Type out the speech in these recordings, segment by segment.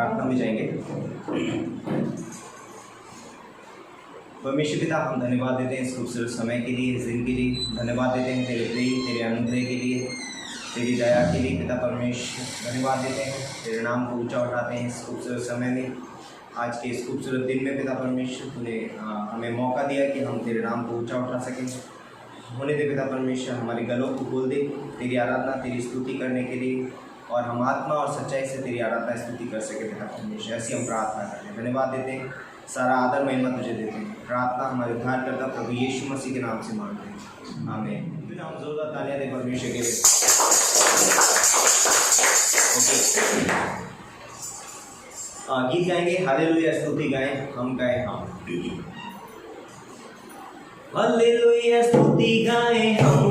प्रार्थना में जाएंगे। परमेश्वर पिता, हम धन्यवाद देते हैं इस खूबसूरत समय के लिए, इस दिन के लिए। धन्यवाद देते हैं तेरे प्रेम, तेरे अनुग्रह के लिए, तेरी दया के लिए पिता परमेश्वर। धन्यवाद देते हैं, तेरे नाम को ऊंचा उठाते हैं इस खूबसूरत समय में, आज के इस खूबसूरत दिन में पिता परमेश्वर। तूने हमें मौका दिया कि हम तेरे नाम को ऊंचा उठा सकें। होने दे पिता परमेश्वर, हमारे गलों को खोल दे तेरी आराधना, तेरी स्तुति करने के लिए, और हम आत्मा और सच्चाई से तेरी आराधना स्तुति कर सके पिता परमेश्वर। ऐसी हम प्रार्थना करते हैं। धन्यवाद देते हैं, सारा आदर महिमा तुझे देते हैं। प्रार्थना हमारे उद्धारकर्ता प्रभु यीशु मसीह के नाम से मांगते हैं, आमीन। पिता हम जोरदार तालियां दें परमेश्वर के लिए। गीत गाएंगे, हालेलुया स्तुति गाएं, हम गाएं हम। हालेलुया स्तुति गाएं हम,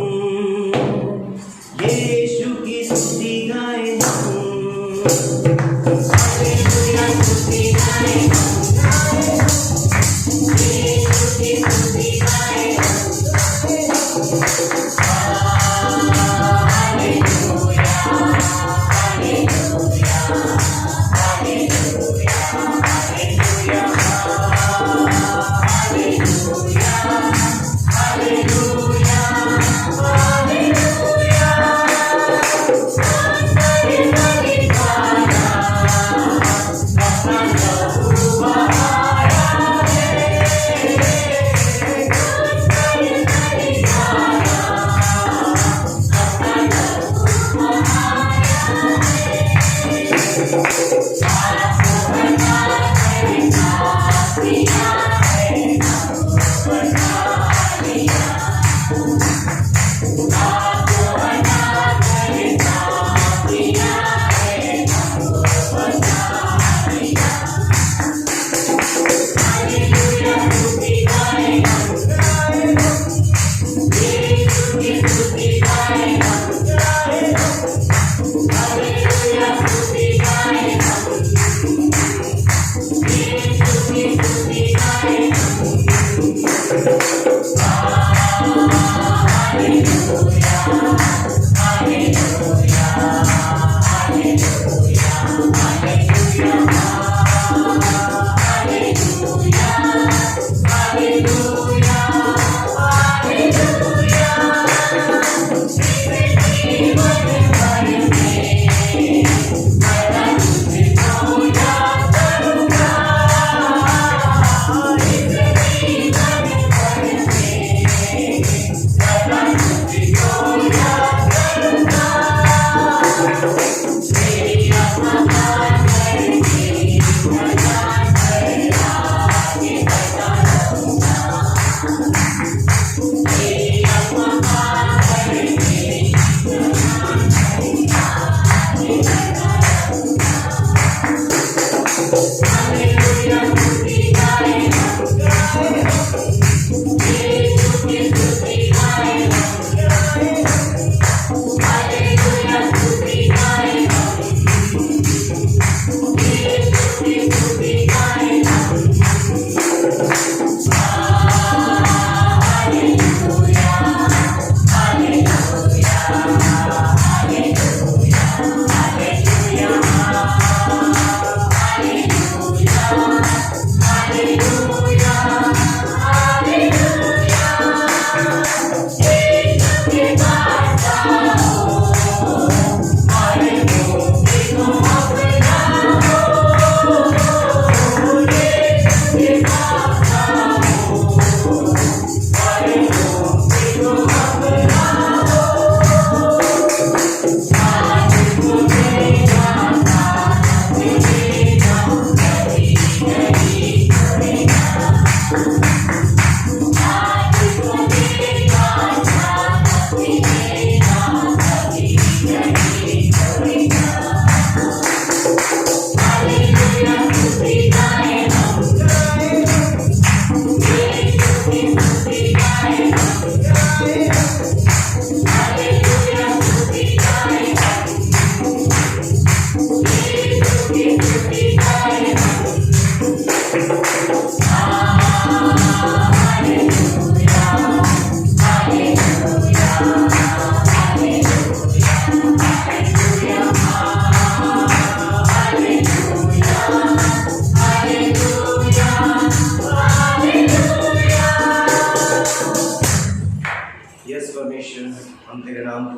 यीशु की स्तुति गाएं हम। हालेलुया स्तुति गाएं हम, यीशु की स्तुति गाएं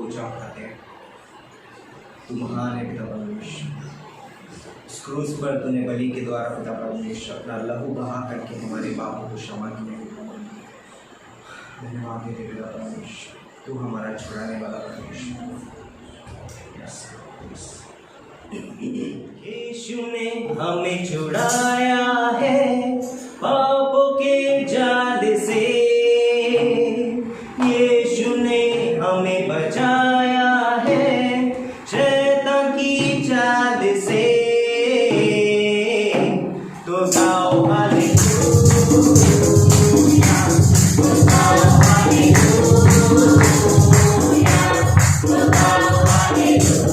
ऊंचा उठाते हैं। तू महान है पिता परमेश्वर, इस क्रूस पर तूने बलि के द्वारा पिता परमेश्वर अपना लहू बहा करके हमारे पापों को क्षमा किया। धन्यवाद देते पिता परमेश्वर, तू हमारा छुड़ाने वाला परमेश्वर। यीशु ने हमें छुड़ाया है पापों के जाल से, यीशु ने हमें बचाया है शैतान की चाल से। तो गाओ हालेलुया, तो गाओ हालेलुया, तो गाओ हालेलुया।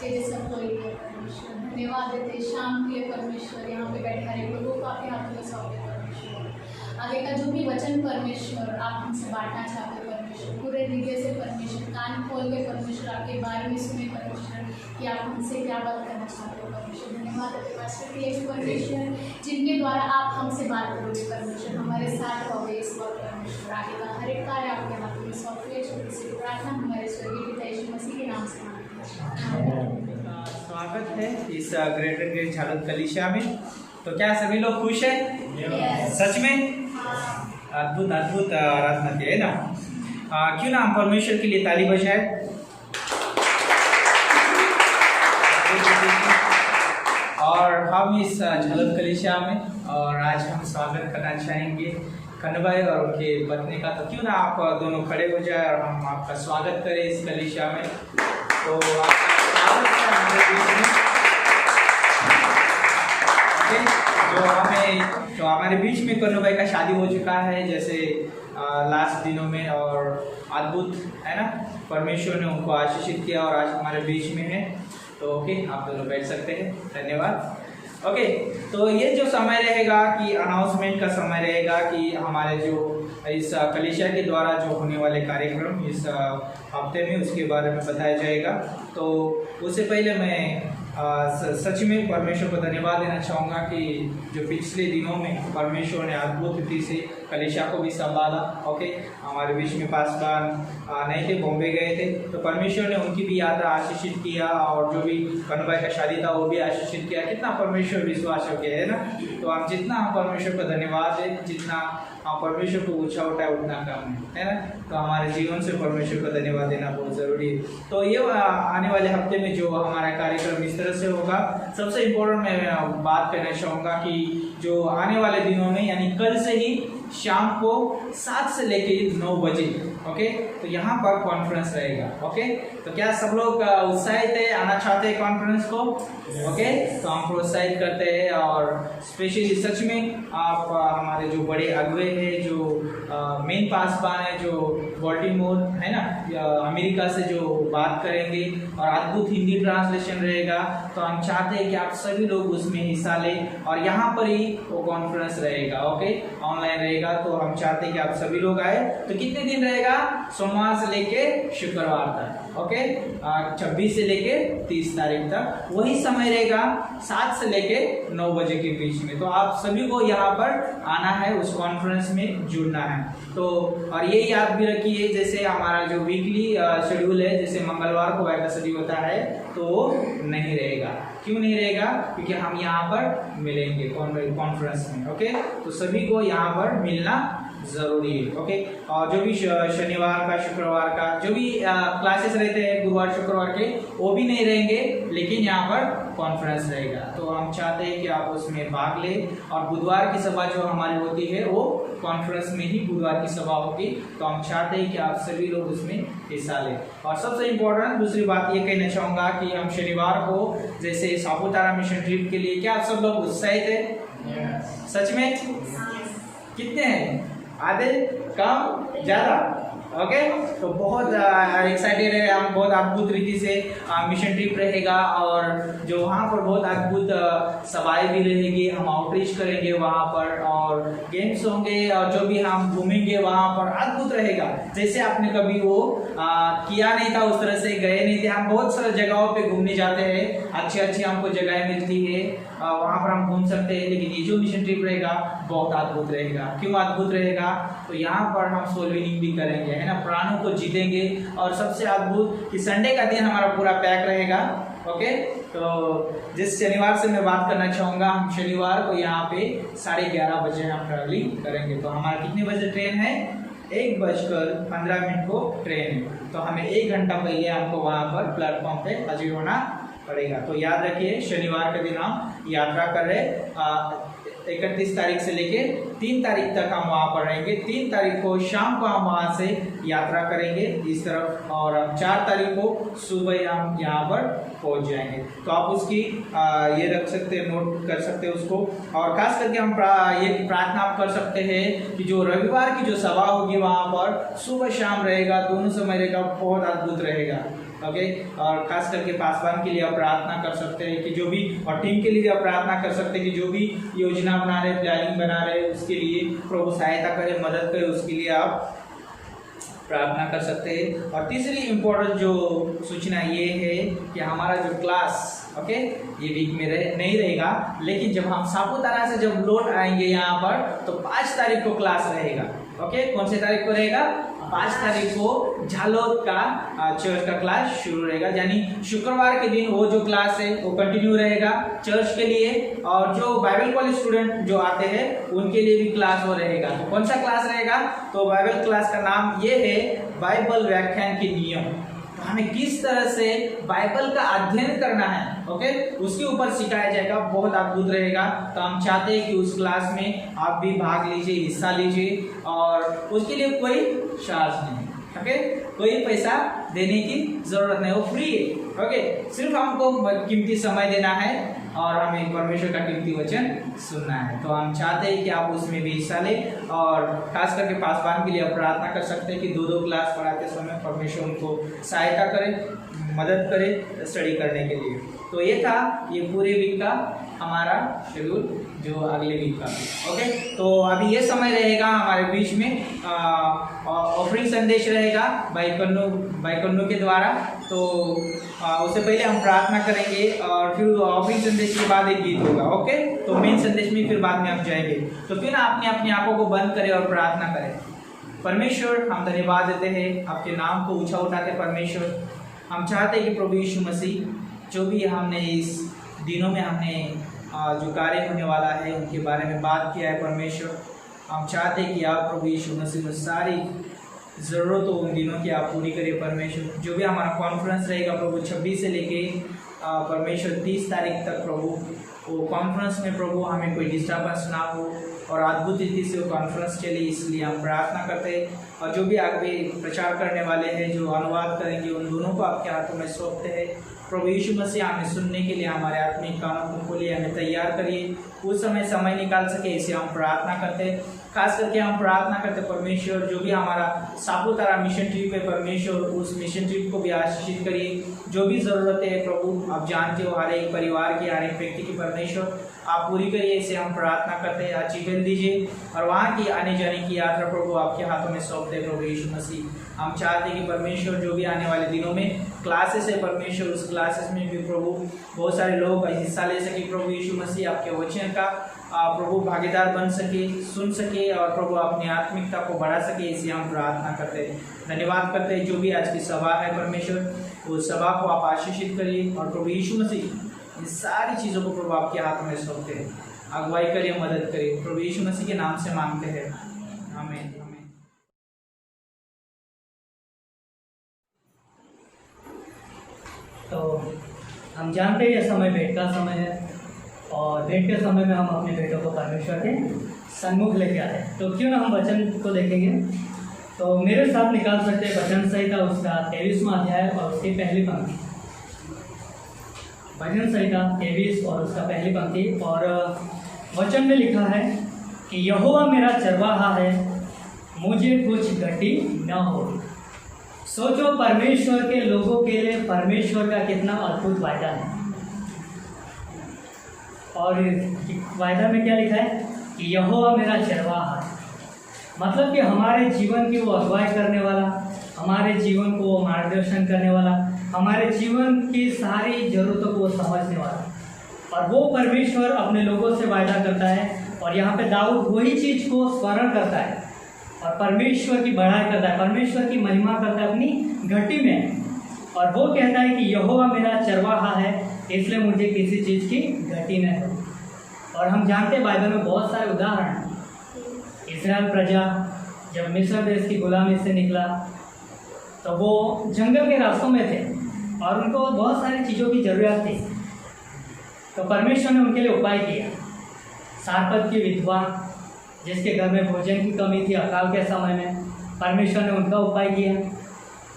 तेरे सब कोई है परमेश्वर। धन्यवाद देते हैं शाम के लिए परमेश्वर, यहाँ पे बैठे हर एक लोगों को आपके हाथों में सौंपे परमेश्वर। आगे का जो भी वचन परमेश्वर आप हमसे बांटना चाहते हो परमेश्वर, पूरे हृदय से परमेश्वर, कान खोल के परमेश्वर आपके बारे में सुने परमेश्वर कि आप हमसे क्या बात करना चाहते हो परमेश्वर। धन्यवाद देते पास्टर के लिए परमेश्वर, जिनके द्वारा आप हमसे बात करोगे परमेश्वर, हमारे साथ रहोगे इस वक्त परमेश्वर। आगे का हर एक कार्य आपके हाथों में सौंपे, छोटी सी प्रार्थना हमारे स्वर्गीय पिता यीशु मसीह के नाम से मांगते हैं। स्वागत है इस ग्रेटर ग्रेट झालुद कलीसिया में। तो क्या सभी लोग खुश हैं? सच में अद्भुत अद्भुत आराधना की है ना। क्यों ना हम परमेश्वर के लिए ताली बजाएं। और हम इस झालुद कलीसिया में और आज हम स्वागत करना चाहेंगे कन्नू भाई और उनके पत्नी का। तो क्यों ना आप दोनों खड़े हो जाए और हम आपका स्वागत करें इस कलीसिया में। तो आपका स्वागत है हमारे बीच में। जो हमारे बीच में कन्नू भाई का शादी हो चुका है जैसे लास्ट दिनों में, और अद्भुत है ना, परमेश्वर ने उनको आशीषित किया और आज हमारे बीच में है। तो ओके, आप दोनों बैठ सकते हैं। धन्यवाद। ओके, तो ये जो समय रहेगा कि अनाउंसमेंट का समय रहेगा कि हमारे जो इस कलीसिया के द्वारा जो होने वाले कार्यक्रम इस हफ्ते में उसके बारे में बताया जाएगा। तो उससे पहले मैं सच में परमेश्वर को धन्यवाद देना चाहूँगा कि जो पिछले दिनों में परमेश्वर ने अद्भुत रीति से कलीसिया को भी संभाला। ओके, हमारे बीच में पासवान नहीं थे, बॉम्बे गए थे, तो परमेश्वर ने उनकी भी यात्रा आशीषित किया और जो भी कन्नू भाई का शादी था वो भी आशीषित किया। कितना परमेश्वर विश्वास योग्य है ना। तो हम जितना हम परमेश्वर को धन्यवाद दें, जितना हम परमेश्वर को ऊंचा उठाए उतना कम है ना। तो हमारे जीवन से परमेश्वर को धन्यवाद देना बहुत ज़रूरी है। तो ये आने वाले हफ्ते में जो हमारा कार्यक्रम इस तरह से होगा, सबसे इम्पोर्टेंट मैं बात करना चाहूँगा कि जो आने वाले दिनों में यानी कल से ही शाम को 7 से लेके 9 बजे ओके, तो यहाँ पर कॉन्फ्रेंस रहेगा। ओके, तो क्या सब लोग उत्साहित है, आना चाहते हैं कॉन्फ्रेंस को? ओके, तो हम प्रोत्साहित करते हैं और स्पेशली सच में आप हमारे जो बड़े अगुवे हैं, जो मेन पासवान है, जो बॉल्टीमोर है ना, अमेरिका से जो बात करेंगे और अद्भुत हिंदी ट्रांसलेशन रहेगा। तो हम चाहते हैं कि आप सभी लोग उसमें हिस्सा लें और यहाँ पर ही वो कॉन्फ्रेंस रहेगा। ओके, ऑनलाइन रहेगा। तो हम चाहते हैं कि आप सभी लोग आए। तो कितने दिन रहेगा? सोमवार से लेके शुक्रवार तक। ओके, 26 से लेके 30 तारीख तक वही समय रहेगा, 7 से लेके 9 बजे के बीच में। तो आप सभी को यहाँ पर आना है, उस कॉन्फ्रेंस में जुड़ना है। तो और ये याद भी रखिए, जैसे हमारा जो वीकली शेड्यूल है, जैसे मंगलवार को बाइबल स्टडी होता है तो नहीं रहेगा। क्यों नहीं रहेगा? क्योंकि हम यहाँ पर मिलेंगे कॉन्फ्रेंस में। ओके, तो सभी को यहाँ पर मिलना जरूरी है। ओके, और जो भी शनिवार का, शुक्रवार का जो भी क्लासेस रहते हैं गुरुवार शुक्रवार के, वो भी नहीं रहेंगे, लेकिन यहाँ पर कॉन्फ्रेंस रहेगा। तो हम चाहते हैं कि आप उसमें भाग लें। और बुधवार की सभा जो हमारी होती है वो कॉन्फ्रेंस में ही बुधवार की सभा होगी। तो हम चाहते हैं कि आप सभी लोग उसमें हिस्सा लें। और सबसे इम्पोर्टेंट दूसरी बात ये कहना चाहूँगा कि हम शनिवार को जैसे सापुतारा मिशन ट्रिप के लिए, क्या आप सब लोग उत्साहित है? सच में कितने हैं? आधे, कम, ज़्यादा? ओके, तो बहुत एक्साइटेड है हम। बहुत अद्भुत रीति से मिशन ट्रिप रहेगा और जो वहाँ पर बहुत अद्भुत सभाएं भी रहेगी। हम आउटरीच करेंगे वहाँ पर और गेम्स होंगे और जो भी हम घूमेंगे वहाँ पर अद्भुत रहेगा। जैसे आपने कभी वो किया नहीं था, उस तरह से गए नहीं थे। हम बहुत सारे जगहों पे घूमने जाते हैं, अच्छी अच्छी हमको जगहें मिलती है, वहाँ पर हम घूम सकते हैं। लेकिन ये जो मिशन ट्रिप रहेगा बहुत अद्भुत रहेगा। क्यों अद्भुत रहेगा? तो यहाँ पर हम सोल विनिंग भी करेंगे, है ना, प्राणों को जीतेंगे। और सबसे अद्भुत कि संडे का दिन हमारा पूरा पैक रहेगा। ओके, तो जिस शनिवार से मैं बात करना चाहूँगा, हम शनिवार को यहाँ पे 11:30 बजे हम ट्रैवलिंग करेंगे। तो हमारा कितने बजे ट्रेन है? 1:15 को ट्रेन है। तो हमें 1 घंटा पहले हमको वहाँ पर प्लेटफॉर्म पे हाजिर होना पड़ेगा। तो याद रखिए, शनिवार के दिन हम यात्रा कर रहे 31 तारीख से लेके 3 तारीख तक हम वहाँ पर रहेंगे। 3 तारीख को शाम को हम वहाँ से यात्रा करेंगे इस तरफ और 4 तारीख को सुबह हम यहाँ पर पहुँच जाएंगे। तो आप उसकी ये रख सकते हैं, नोट कर सकते हैं उसको। और खास करके हम ये प्रार्थना आप कर सकते हैं कि जो रविवार की जो सभा होगी वहाँ पर सुबह शाम रहेगा, दोनों समय रहेगा, बहुत अद्भुत रहेगा। ओके। और खास करके पासवान के लिए आप प्रार्थना कर सकते हैं कि जो भी, और टीम के लिए भी आप प्रार्थना कर सकते हैं कि जो भी योजना बना रहे, प्लानिंग बना रहे, उसके लिए प्रभु सहायता करे, मदद करे, उसके लिए आप प्रार्थना कर सकते हैं। और तीसरी इम्पोर्टेंट जो सूचना ये है कि हमारा जो क्लास ओके ये वीक में नहीं रहेगा, लेकिन जब हम सापुतारा से जब लौट आएंगे यहाँ पर तो 5 तारीख को क्लास रहेगा। ओके, कौन से तारीख को रहेगा? 5 तारीख को झालोद का चर्च का क्लास शुरू रहेगा, यानी शुक्रवार के दिन वो जो क्लास है वो कंटिन्यू रहेगा चर्च के लिए। और जो बाइबल कॉलेज स्टूडेंट जो आते हैं उनके लिए भी क्लास वो रहेगा। तो कौन सा क्लास रहेगा? तो बाइबल क्लास का नाम ये है बाइबल व्याख्यान के नियम। तो हमें किस तरह से बाइबल का अध्ययन करना है ओके उसके ऊपर सिखाया जाएगा, बहुत अद्भुत रहेगा। तो हम चाहते हैं कि उस क्लास में आप भी भाग लीजिए, हिस्सा लीजिए, और उसके लिए कोई चार्ज नहीं ओके, कोई पैसा देने की जरूरत नहीं, वो फ्री है ओके। सिर्फ हमको कीमती समय देना है और हमें परमेश्वर का कीमती वचन सुनना है। तो हम चाहते हैं कि आप उसमें भी हिस्सा लें, और खास करके पासवान के लिए आप प्रार्थना कर सकते हैं कि 2-2 क्लास पढ़ाते समय परमेश्वर उनको सहायता करे, मदद करे स्टडी करने के लिए। तो ये था ये पूरे वीक का हमारा शेड्यूल, जो अगले वीक का ओके। तो अभी ये समय रहेगा हमारे बीच में ऑफरिंग संदेश रहेगा भाई कन्नू के द्वारा। तो उससे पहले हम प्रार्थना करेंगे और फिर ऑफरिंग संदेश के बाद एक गीत होगा ओके। तो मेन संदेश में फिर बाद में हम जाएंगे। तो फिर आपने अपनी आंखों को बंद करें और प्रार्थना करें। परमेश्वर, हम धन्यवाद देते हैं, आपके नाम को ऊंचा उठाते परमेश्वर। हम चाहते हैं कि प्रभु यीशु मसीह जो भी हमने इस दिनों में हमने जो कार्य होने वाला है उनके बारे में बात किया है परमेश्वर, हम चाहते हैं कि आप प्रभु यीशु मसीह में सारी ज़रूरतों उन दिनों की आप पूरी करिए परमेश्वर। जो भी हमारा कॉन्फ्रेंस रहेगा प्रभु 26 से लेके परमेश्वर 30 तारीख तक प्रभु, वो कॉन्फ्रेंस में प्रभु हमें कोई डिस्टर्बेंस ना हो और अद्भुत रीति से वो कॉन्फ्रेंस चले, इसलिए हम प्रार्थना करते हैं। और जो भी आगे प्रचार करने वाले हैं, जो अनुवाद करेंगे, उन दोनों को आपके हाथों में सौंपते हैं प्रभु यीशु मसीह। हमें सुनने के लिए हमारे आत्मिक कानों को खोलिए, हमें तैयार करिए, उस समय निकाल सके, इसे हम प्रार्थना करते हैं। खास करके हम प्रार्थना करते परमेश्वर जो भी हमारा सापुतारा मिशन ट्रिप है परमेश्वर, उस मिशन ट्रिप को भी आशीषित करिए। जो भी ज़रूरत है प्रभु आप जानते हो, हर एक परिवार की, हर एक व्यक्ति की परमेश्वर आप पूरी करिए, इसे हम प्रार्थना करते हैं। अचीवेंट दीजिए और वहाँ की आने जाने की यात्रा प्रभु आपके हाथों में सौंपते हैं प्रभु यीशु मसीह। हम चाहते हैं कि परमेश्वर जो भी आने वाले दिनों में क्लासेस है परमेश्वर, उस क्लासेस में भी प्रभु बहुत सारे लोग हिस्सा ले सके प्रभु यीशु मसीह, आपके वचन का प्रभु भागीदार बन सके, सुन सके और प्रभु अपनी आत्मिकता को बढ़ा सके, इसे हम प्रार्थना करते हैं। धन्यवाद करते हैं जो भी आज की सभा है परमेश्वर, उस सभा को आप आशीषित करिए और प्रभु यीशु मसीह इन सारी चीज़ों को प्रभु आपके हाथों में सौंपते हैं। अगुवाई करिए, मदद करिए, प्रभु यीशु मसीह के नाम से मांगते हैं, आमीन। तो हम जानते हैं यह समय भेंट का समय है और भेंट के समय में हम अपने बेटों को परमेश्वर के सन्मुख लेके आते हैं। तो क्यों ना हम वचन को देखेंगे। तो मेरे साथ निकाल सकते हैं वचन संहिता उसका 23वां अध्याय और उसकी पहली पंक्ति। भजन संहिता 23 और उसका पहली पंक्ति। और वचन में लिखा है कि यहोवा मेरा चरवाहा है, मुझे कुछ घटी न हो। सोचो परमेश्वर के लोगों के लिए परमेश्वर का कितना अद्भुत वायदा है। और वायदा में क्या लिखा है कि यहोवा मेरा चरवाहा है, मतलब कि हमारे जीवन की वो अगुवाई करने वाला, हमारे जीवन को वो मार्गदर्शन करने वाला, हमारे जीवन की सारी ज़रूरतों को वो समझने वाला। और वो परमेश्वर अपने लोगों से वायदा करता है। और यहाँ पे दाऊद वही चीज़ को स्मरण करता है और परमेश्वर की बढ़ाई करता है, परमेश्वर की महिमा करता है अपनी घटी में। और वो कहता है कि यहोवा मेरा चरवाहा है, इसलिए मुझे किसी चीज़ की घटी नहीं हो। और हम जानते हैं बाइबल में बहुत सारे उदाहरण हैं। इस्राएल प्रजा जब मिस्र देश की गुलामी से निकला तो वो जंगल के रास्तों में थे और उनको बहुत सारी चीज़ों की ज़रूरत थी। तो परमेश्वर ने उनके लिए उपाय किया। सारपत की विधवा जिसके घर में भोजन की कमी थी अकाल के समय में, परमेश्वर ने उनका उपाय किया।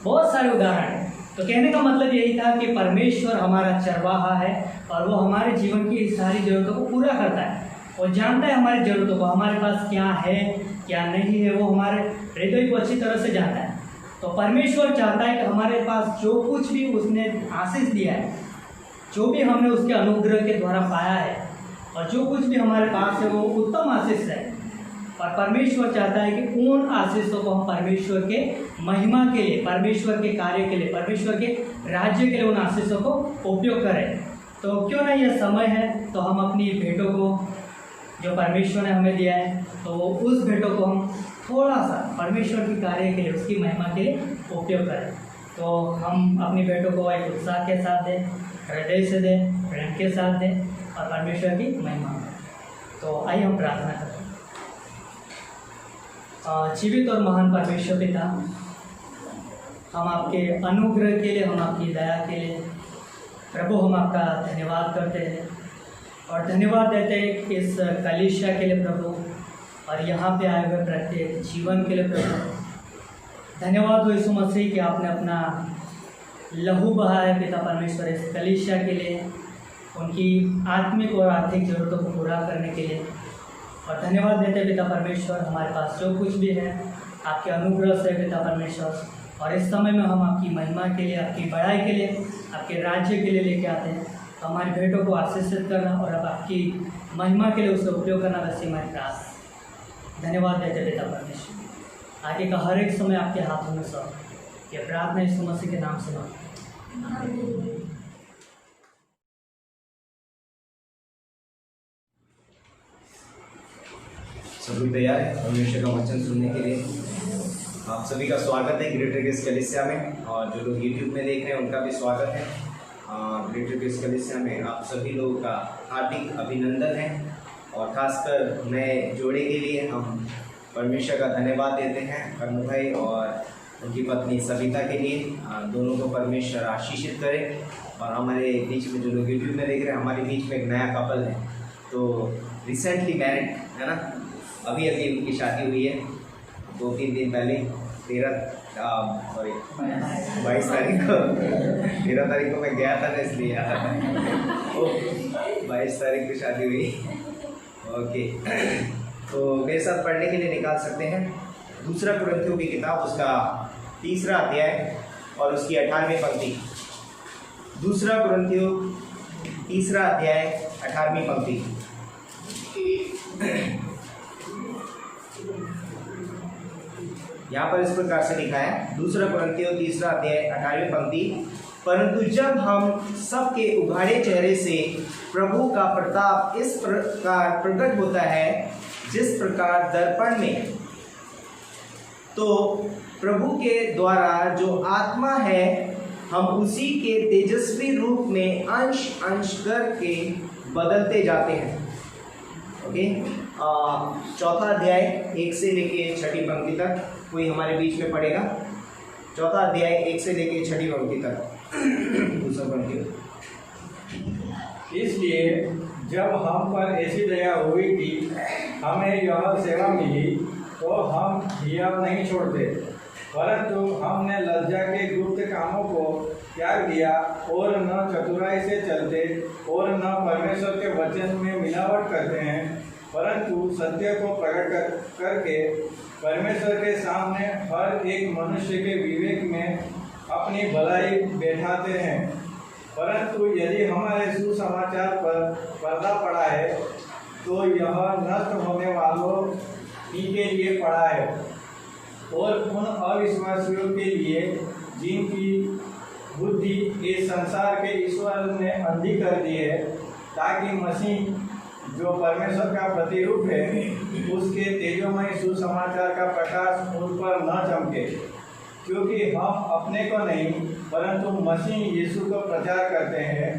बहुत सारे उदाहरण हैं। तो कहने का मतलब यही था कि परमेश्वर हमारा चरवाहा है और वो हमारे जीवन की सारी ज़रूरतों को पूरा करता है। वो जानता है हमारी ज़रूरतों को, हमारे पास क्या है क्या नहीं है, वो हमारे हृदय को अच्छी तरह से जानता है। तो परमेश्वर चाहता है कि हमारे पास जो कुछ भी उसने आशीष दिया है, जो भी हमने उसके अनुग्रह के द्वारा पाया है और जो कुछ भी हमारे पास है वो उत्तम आशीष है। और परमेश्वर चाहता है कि उन आशीषों को हम परमेश्वर के महिमा के लिए, परमेश्वर के कार्य के लिए, परमेश्वर के राज्य के लिए उन आशीषों को उपयोग करें। तो क्यों ना यह समय है तो हम अपनी भेंटों को जो परमेश्वर ने हमें दिया है तो उस भेंटों को हम थोड़ा सा परमेश्वर के कार्य के लिए, उसकी महिमा के लिए उपयोग करें। तो हम अपनी भेंटों को एक उत्साह के साथ दें, हृदय से दें, प्रेम के साथ दें और परमेश्वर की महिमा करें। तो आइए हम प्रार्थना करें। जीवित और महान परमेश्वर पिता, हम आपके अनुग्रह के लिए, हम आपकी दया के लिए प्रभु हम आपका धन्यवाद करते हैं और धन्यवाद देते हैं इस कलीसिया के लिए प्रभु, और यहाँ पे आए हुए प्रत्येक जीवन के लिए प्रभु। धन्यवाद हो यीशु मसीह कि आपने अपना लहू बहाया पिता परमेश्वर इस कलीसिया के लिए, उनकी आत्मिक और आर्थिक ज़रूरतों को पूरा करने के लिए। और धन्यवाद देते हैं पिता परमेश्वर, हमारे पास जो कुछ भी है आपके अनुग्रह से पिता परमेश्वर, और इस समय में हम आपकी महिमा के लिए, आपकी बड़ाई के लिए, आपके राज्य के लिए लेके आते हैं। तो हमारी भेंटों को आशीषित करना और अब आपकी महिमा के लिए उसे उपयोग करना, वैसे हमारी प्रार्थना। धन्यवाद देते पिता परमेश्वर। आगे का हर एक समय आपके हाथों में सौंप, ये प्रार्थना यीशु मसीह के नाम से मांगते। सभी तैयार है परमेश्वर का वचन सुनने के लिए? आप सभी का स्वागत है ग्रेटर ग्रेस कलीसिया में, और जो लोग यूट्यूब में देख रहे हैं उनका भी स्वागत है ग्रेटर ग्रेस कलीसिया में। आप सभी लोगों का हार्दिक अभिनंदन है, और खासकर नए जोड़े के लिए हम परमेश्वर का धन्यवाद देते हैं, कर्ण भाई और उनकी पत्नी सविता के लिए। दोनों को परमेश्वर आशीषित करे। और हमारे बीच में जो लोग यूट्यूब में देख रहे हैं, हमारे बीच में एक नया कपल है, तो रिसेंटली मैरिड है ना, अभी उनकी शादी हुई है 2-3 दिन पहले, 22 तारीख को। 13 तारीख को मैं गया था ना, इसलिए 22 तारीख को शादी हुई। ओके, तो मेरे साथ पढ़ने के लिए निकाल सकते हैं दूसरा कुरिन्थियों की किताब, उसका 3रा अध्याय और उसकी 18वीं पंक्ति। दूसरा कुरिन्थियों 3रा अध्याय 18वीं पंक्ति। यहाँ पर इस प्रकार से लिखा है, दूसरा कुरिन्थियों 3रा अध्याय 18वीं पंक्ति। परंतु जब हम सबके उघाड़े चेहरे से प्रभु का प्रताप इस प्रकार प्रकट होता है जिस प्रकार दर्पण में, तो प्रभु के द्वारा जो आत्मा है हम उसी के तेजस्वी रूप में अंश अंश करके बदलते जाते हैं। ओके, 4था अध्याय 1 से लेके 6ठी पंक्ति तक कोई हमारे बीच में पढ़ेगा। 4था अध्याय 1 से लेके 6ठी पंक्ति तक। दूसरा पंक्ति। इसलिए जब हम पर ऐसी दया हुई कि हमें यह सेवा मिली, तो हम यह नहीं छोड़ते, परंतु हमने लज्जा के गुप्त कामों को त्याग दिया और न चतुराई से चलते और न परमेश्वर के वचन में मिलावट करते हैं, परंतु सत्य को प्रकट करके परमेश्वर के सामने हर एक मनुष्य के विवेक में अपनी भलाई बैठाते हैं। परंतु यदि हमारे सुसमाचार पर पर्दा पड़ा है, तो यह नष्ट होने वालों ही के लिए पड़ा है, और उन अविश्वासियों के लिए जिनकी बुद्धि इस संसार के ईश्वर ने अंधी कर दी है, ताकि मसीह जो परमेश्वर का प्रतिरूप है उसके तेजोमय सुसमाचार का प्रकाश उन पर न चमके। क्योंकि हम अपने को नहीं परंतु मसीह यीशु को प्रचार करते हैं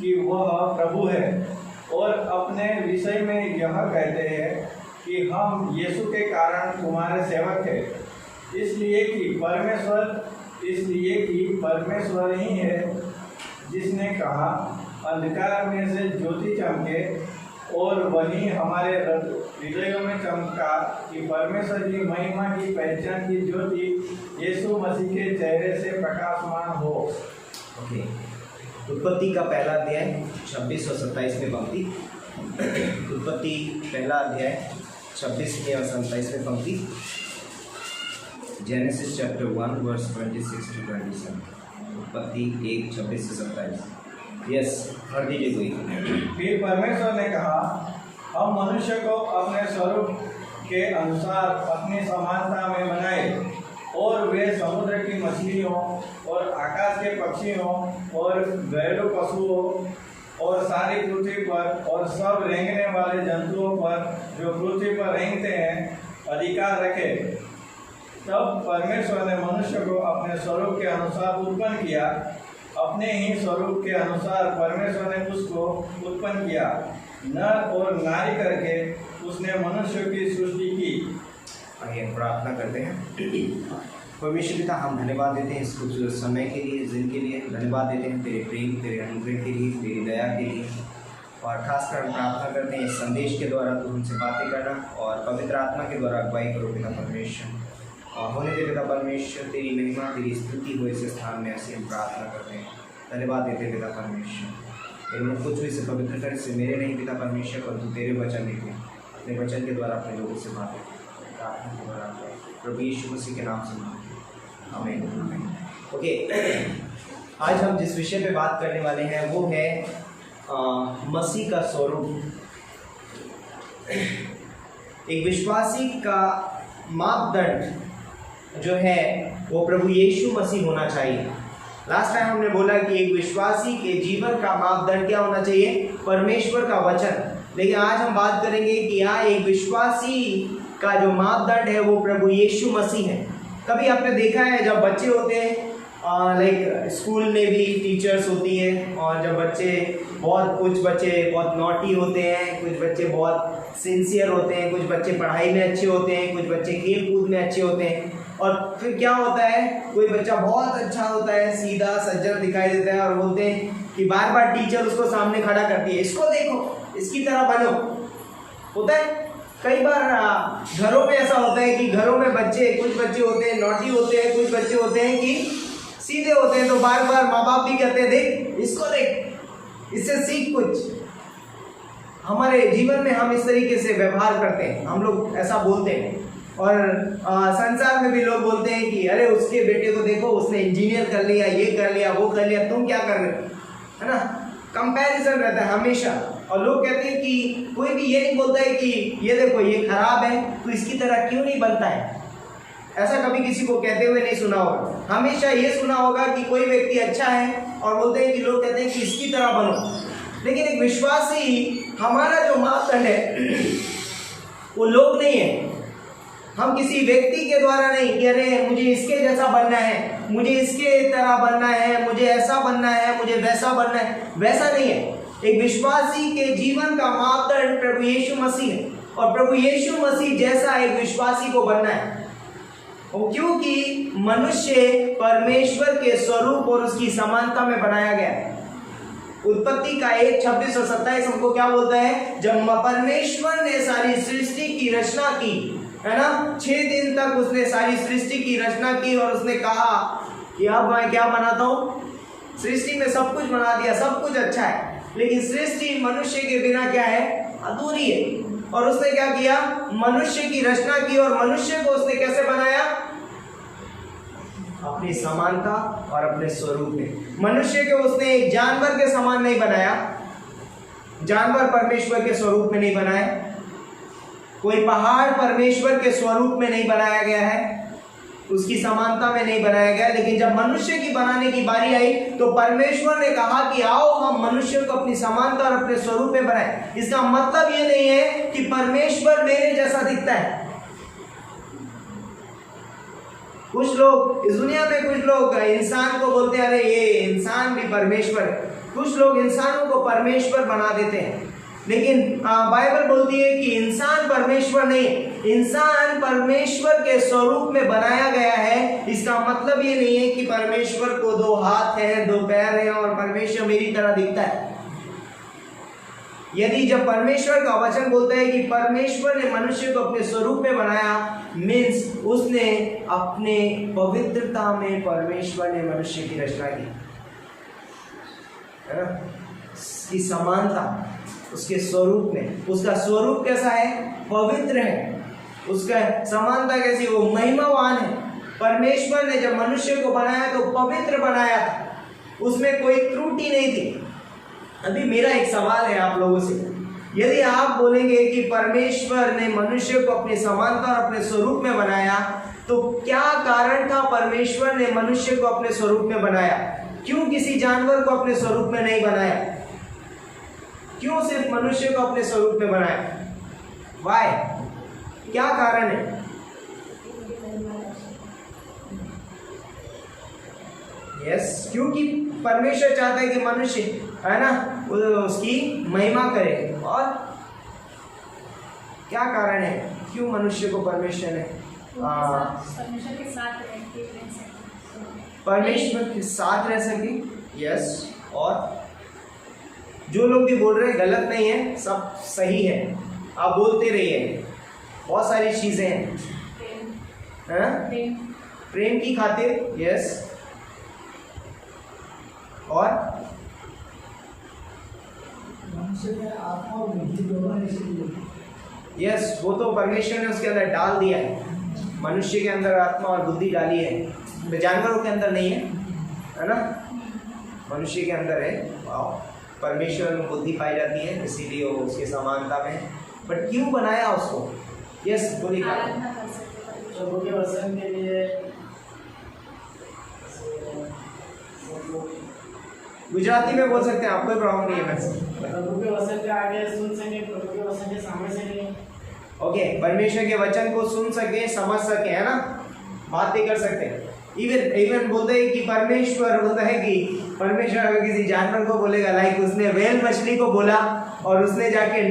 कि वह प्रभु है, और अपने विषय में यह कहते हैं कि हम यीशु के कारण तुम्हारे सेवक हैं, इसलिए कि परमेश्वर ही है जिसने कहा अंधकार में से ज्योति चमके, और वही हमारे हृदयों में चमका कि परमेश्वर की महिमा की पहचान की ज्योति यीशु मसीह के चेहरे से प्रकाशमान हो। ओके, उत्पत्ति का पहला अध्याय 26 और 27वें पंक्ति। उत्पत्ति पहला अध्याय 26वें और 27वें पंक्ति। जेनेसिस चैप्टर 1 वर्स 26 to 27, उत्पत्ति 1:26 से 27। यस, पढ़ दीजिए कोई। फिर परमेश्वर ने कहा, हम मनुष्य को अपने स्वरूप के अनुसार अपनी समानता में बनाए, और वे समुद्र की मछलियों और आकाश के पक्षियों और घरेलू पशुओं और सारी पृथ्वी पर और सब रेंगने वाले जंतुओं पर जो पृथ्वी पर रेंगते हैं अधिकार रखे। तब परमेश्वर ने मनुष्य को अपने स्वरूप के अनुसार उत्पन्न किया, अपने ही स्वरूप के अनुसार परमेश्वर ने उसको उत्पन्न किया, नर और नारी करके उसने मनुष्य की सृष्टि की। आइए प्रार्थना करते हैं। परमेश्वर पिता, हम धन्यवाद देते हैं इस खूबसूरत समय के लिए, इस दिन के लिए धन्यवाद देते हैं, तेरे प्रेम, तेरे अनुग्रह के लिए, तेरी दया के लिए, और खासकर हम प्रार्थना करते हैं इस संदेश के द्वारा तू हमसे बातें करना और पवित्र आत्मा के द्वारा अगुवाई करो पिता परमेश्वर। और होने दे पिता परमेश्वर, तेरी महिमा, तेरी स्तुति हो इस स्थान में, ऐसे हम प्रार्थना करते हैं। धन्यवाद देते हैं पिता परमेश्वर। मेरे मुख को इसे पवित्र कर, इससे मेरे नहीं पिता परमेश्वर, परंतु तेरे वचन निकले, अपने वचन के द्वारा अपने लोगों से बातें प्रार्थना के द्वारा प्रभु यीशु मसीह के नाम से आमीन। ओके, आज हम जिस विषय पे बात करने वाले हैं वो है मसीह का स्वरूप। एक विश्वासी का मापदंड जो है वो प्रभु यीशु मसीह होना चाहिए। लास्ट टाइम हमने बोला कि एक विश्वासी के जीवन का मापदंड क्या होना चाहिए? परमेश्वर का वचन। लेकिन आज हम बात करेंगे कि यहाँ एक विश्वासी का जो मापदंड है वो प्रभु यीशु मसीह है। कभी आपने देखा है जब बच्चे होते हैं, लाइक स्कूल में भी टीचर्स होती है, और जब कुछ बच्चे बहुत नॉटी होते हैं, कुछ बच्चे बहुत सिंसियर होते हैं, कुछ बच्चे पढ़ाई में अच्छे होते हैं, कुछ बच्चे खेल कूद में अच्छे होते हैं, और फिर क्या होता है, कोई बच्चा बहुत अच्छा होता है, सीधा सज्जन दिखाई देता है, और बोलते हैं कि बार बार टीचर उसको सामने खड़ा करती है, इसको देखो, इसकी तरह बनो। होता है कई बार घरों में ऐसा होता है कि घरों में कुछ बच्चे होते हैं नॉटी होते हैं, कुछ बच्चे होते हैं कि सीधे होते हैं, तो बार बार माँ बाप भी कहते हैं देख इसको, देख इससे सीख कुछ। हमारे जीवन में हम इस तरीके से व्यवहार करते हैं, हम लोग ऐसा बोलते हैं, और संसार में भी लोग बोलते हैं कि अरे उसके बेटे को देखो, उसने इंजीनियर कर लिया, ये कर लिया, वो कर लिया, तुम क्या कर रहे हो, है ना। कंपैरिजन रहता है हमेशा, और लोग कहते हैं कि कोई भी ये नहीं बोलता है कि ये देखो ये खराब है तो इसकी तरह क्यों नहीं बनता है। ऐसा कभी किसी को कहते हुए नहीं सुना होगा। हमेशा ये सुना होगा कि कोई व्यक्ति अच्छा है और बोलते हैं कि लोग कहते हैं कि इसकी तरह बनो। लेकिन एक विश्वासी, हमारा जो मापदंड है वो लोग नहीं है, हम किसी व्यक्ति के द्वारा नहीं कि अरे मुझे इसके जैसा बनना है, मुझे इसके तरह बनना है, मुझे ऐसा बनना है, मुझे वैसा बनना है, वैसा नहीं है। एक विश्वासी के जीवन का मापदंड प्रभु यीशु मसीह है, और प्रभु यीशु मसीह जैसा एक विश्वासी को बनना है। और क्योंकि मनुष्य परमेश्वर के स्वरूप और उसकी समानता में बनाया गया है। उत्पत्ति का 1:26 और 27 हमको क्या बोलता है? जब परमेश्वर ने सारी सृष्टि की रचना की, है ना, 6 दिन तक उसने सारी सृष्टि की रचना की, और उसने कहा कि अब मैं क्या बनाता हूँ, सृष्टि में सब कुछ बना दिया, सब कुछ अच्छा है, लेकिन सृष्टि मनुष्य के बिना क्या है, अधूरी है। और उसने क्या किया, मनुष्य की रचना की, और मनुष्य को उसने कैसे बनाया, अपनी समानता और अपने स्वरूप में। मनुष्य को उसने एक जानवर के समान नहीं बनाया, जानवर परमेश्वर के स्वरूप में नहीं बनाए, कोई पहाड़ परमेश्वर के स्वरूप में नहीं बनाया गया है, उसकी समानता में नहीं बनाया गया। लेकिन जब मनुष्य की बनाने की बारी आई तो परमेश्वर ने कहा कि आओ हम मनुष्य को अपनी समानता और अपने स्वरूप में बनाएं। इसका मतलब ये नहीं है कि परमेश्वर मेरे जैसा दिखता है। कुछ लोग इस दुनिया में, कुछ लोग इंसान को बोलते हैं अरे ये इंसान भी परमेश्वर है, कुछ लोग इंसानों को परमेश्वर बना देते हैं। लेकिन बाइबल बोलती है कि इंसान परमेश्वर नहीं, इंसान परमेश्वर के स्वरूप में बनाया गया है। इसका मतलब ये नहीं है कि परमेश्वर को 2 हाथ हैं, 2 पैर हैं और परमेश्वर मेरी तरह दिखता है। यदि जब परमेश्वर का वचन बोलता है कि परमेश्वर ने मनुष्य को अपने स्वरूप में बनाया, मीन्स उसने अपने पवित्रता में परमेश्वर ने मनुष्य की रचना की, है ना, उसकी समानता, उसके स्वरूप में। उसका स्वरूप कैसा है, पवित्र है। उसका समानता कैसी, वो महिमावान है। परमेश्वर ने जब मनुष्य को बनाया तो पवित्र बनाया था, उसमें कोई त्रुटि नहीं थी। अभी मेरा एक सवाल है आप लोगों से, यदि आप बोलेंगे कि परमेश्वर ने मनुष्य को अपनी समानता और अपने स्वरूप में बनाया, तो क्या कारण था परमेश्वर ने मनुष्य को अपने स्वरूप में बनाया? क्यों किसी जानवर को अपने स्वरूप में नहीं बनाया? क्यों सिर्फ मनुष्य को अपने स्वरूप में बनाया? वाई? क्या कारण है? यस, क्योंकि परमेश्वर चाहता है कि मनुष्य है ना उसकी महिमा करे। और क्या कारण है क्यों मनुष्य को परमेश्वर ने परमेश्वर के साथ रह सके। यस, और जो लोग भी बोल रहे हैं गलत नहीं है, सब सही है, आप बोलते रहिए। बहुत सारी चीजें हैं, प्रेम की खातिर। यस, और आत्मा और बुद्धि दोनों है, इसलिए यस, वो तो परमेश्वर ने उसके अंदर डाल दिया है। मनुष्य के अंदर आत्मा और बुद्धि डाली है, जानवरों के अंदर नहीं है ना, मनुष्य के अंदर है। परमेश्वर में बुद्धि पाई जाती है, इसीलिए वो उसके समानता में। बट क्यों बनाया उसको? यस, बोलिए। प्रभु के वचन के लिए, गुजराती में बोल सकते हैं, आपको प्रॉब्लम नहीं है। वैसे प्रभु के वचन के आगे सुन सके, प्रभु के वचन के समझ सके। ओके, परमेश्वर के वचन को सुन सके, समझ सके, है ना, बात भी कर सकते हैं। इवन बोलते हैं कि परमेश्वर बोलता है कि परमेश्वर अगर किसी जानवर को बोलेगा, लाइक उसने वेल मछली को बोला और उसने जाके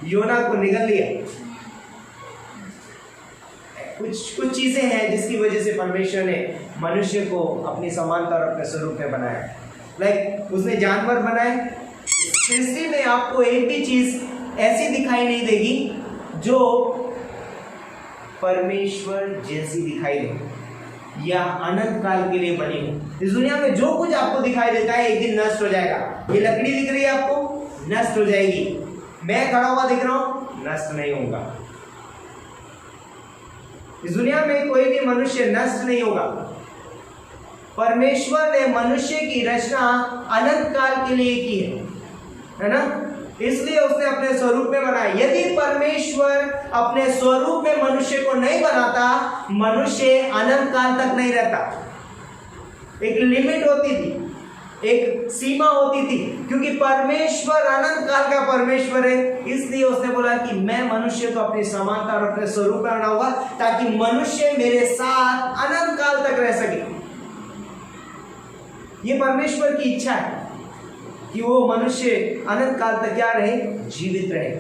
योना को निगल लिया। कुछ चीजें हैं जिसकी वजह से परमेश्वर ने मनुष्य को अपनी समानता और अपने स्वरूप में बनाया। लाइक उसने जानवर बनाए। सृष्टि में आपको एक भी चीज ऐसी दिखाई नहीं देगी जो परमेश्वर जैसी दिखाई दे या अनंत काल के लिए बनी हो। इस दुनिया में जो कुछ आपको दिखाई देता है एक दिन नष्ट हो जाएगा। ये लकड़ी दिख रही है आपको, नष्ट हो जाएगी। मैं खड़ा हुआ दिख रहा हूं, नष्ट नहीं होगा। इस दुनिया में कोई भी मनुष्य नष्ट नहीं होगा। परमेश्वर ने मनुष्य की रचना अनंत काल के लिए की है ना, इसलिए उसने अपने स्वरूप में बनाया। यदि परमेश्वर अपने स्वरूप में मनुष्य को नहीं बनाता, मनुष्य अनंत काल तक नहीं रहता। एक लिमिट होती थी, एक सीमा होती थी, क्योंकि परमेश्वर अनंत काल का परमेश्वर है। इसलिए उसने बोला कि मैं मनुष्य को अपनी समानता और अपने स्वरूप में बनाऊंगा, ताकि मनुष्य मेरे साथ अनंत काल तक रह सके। ये परमेश्वर की इच्छा है कि वो मनुष्य अनंत काल तक क्या रहे, जीवित रहे।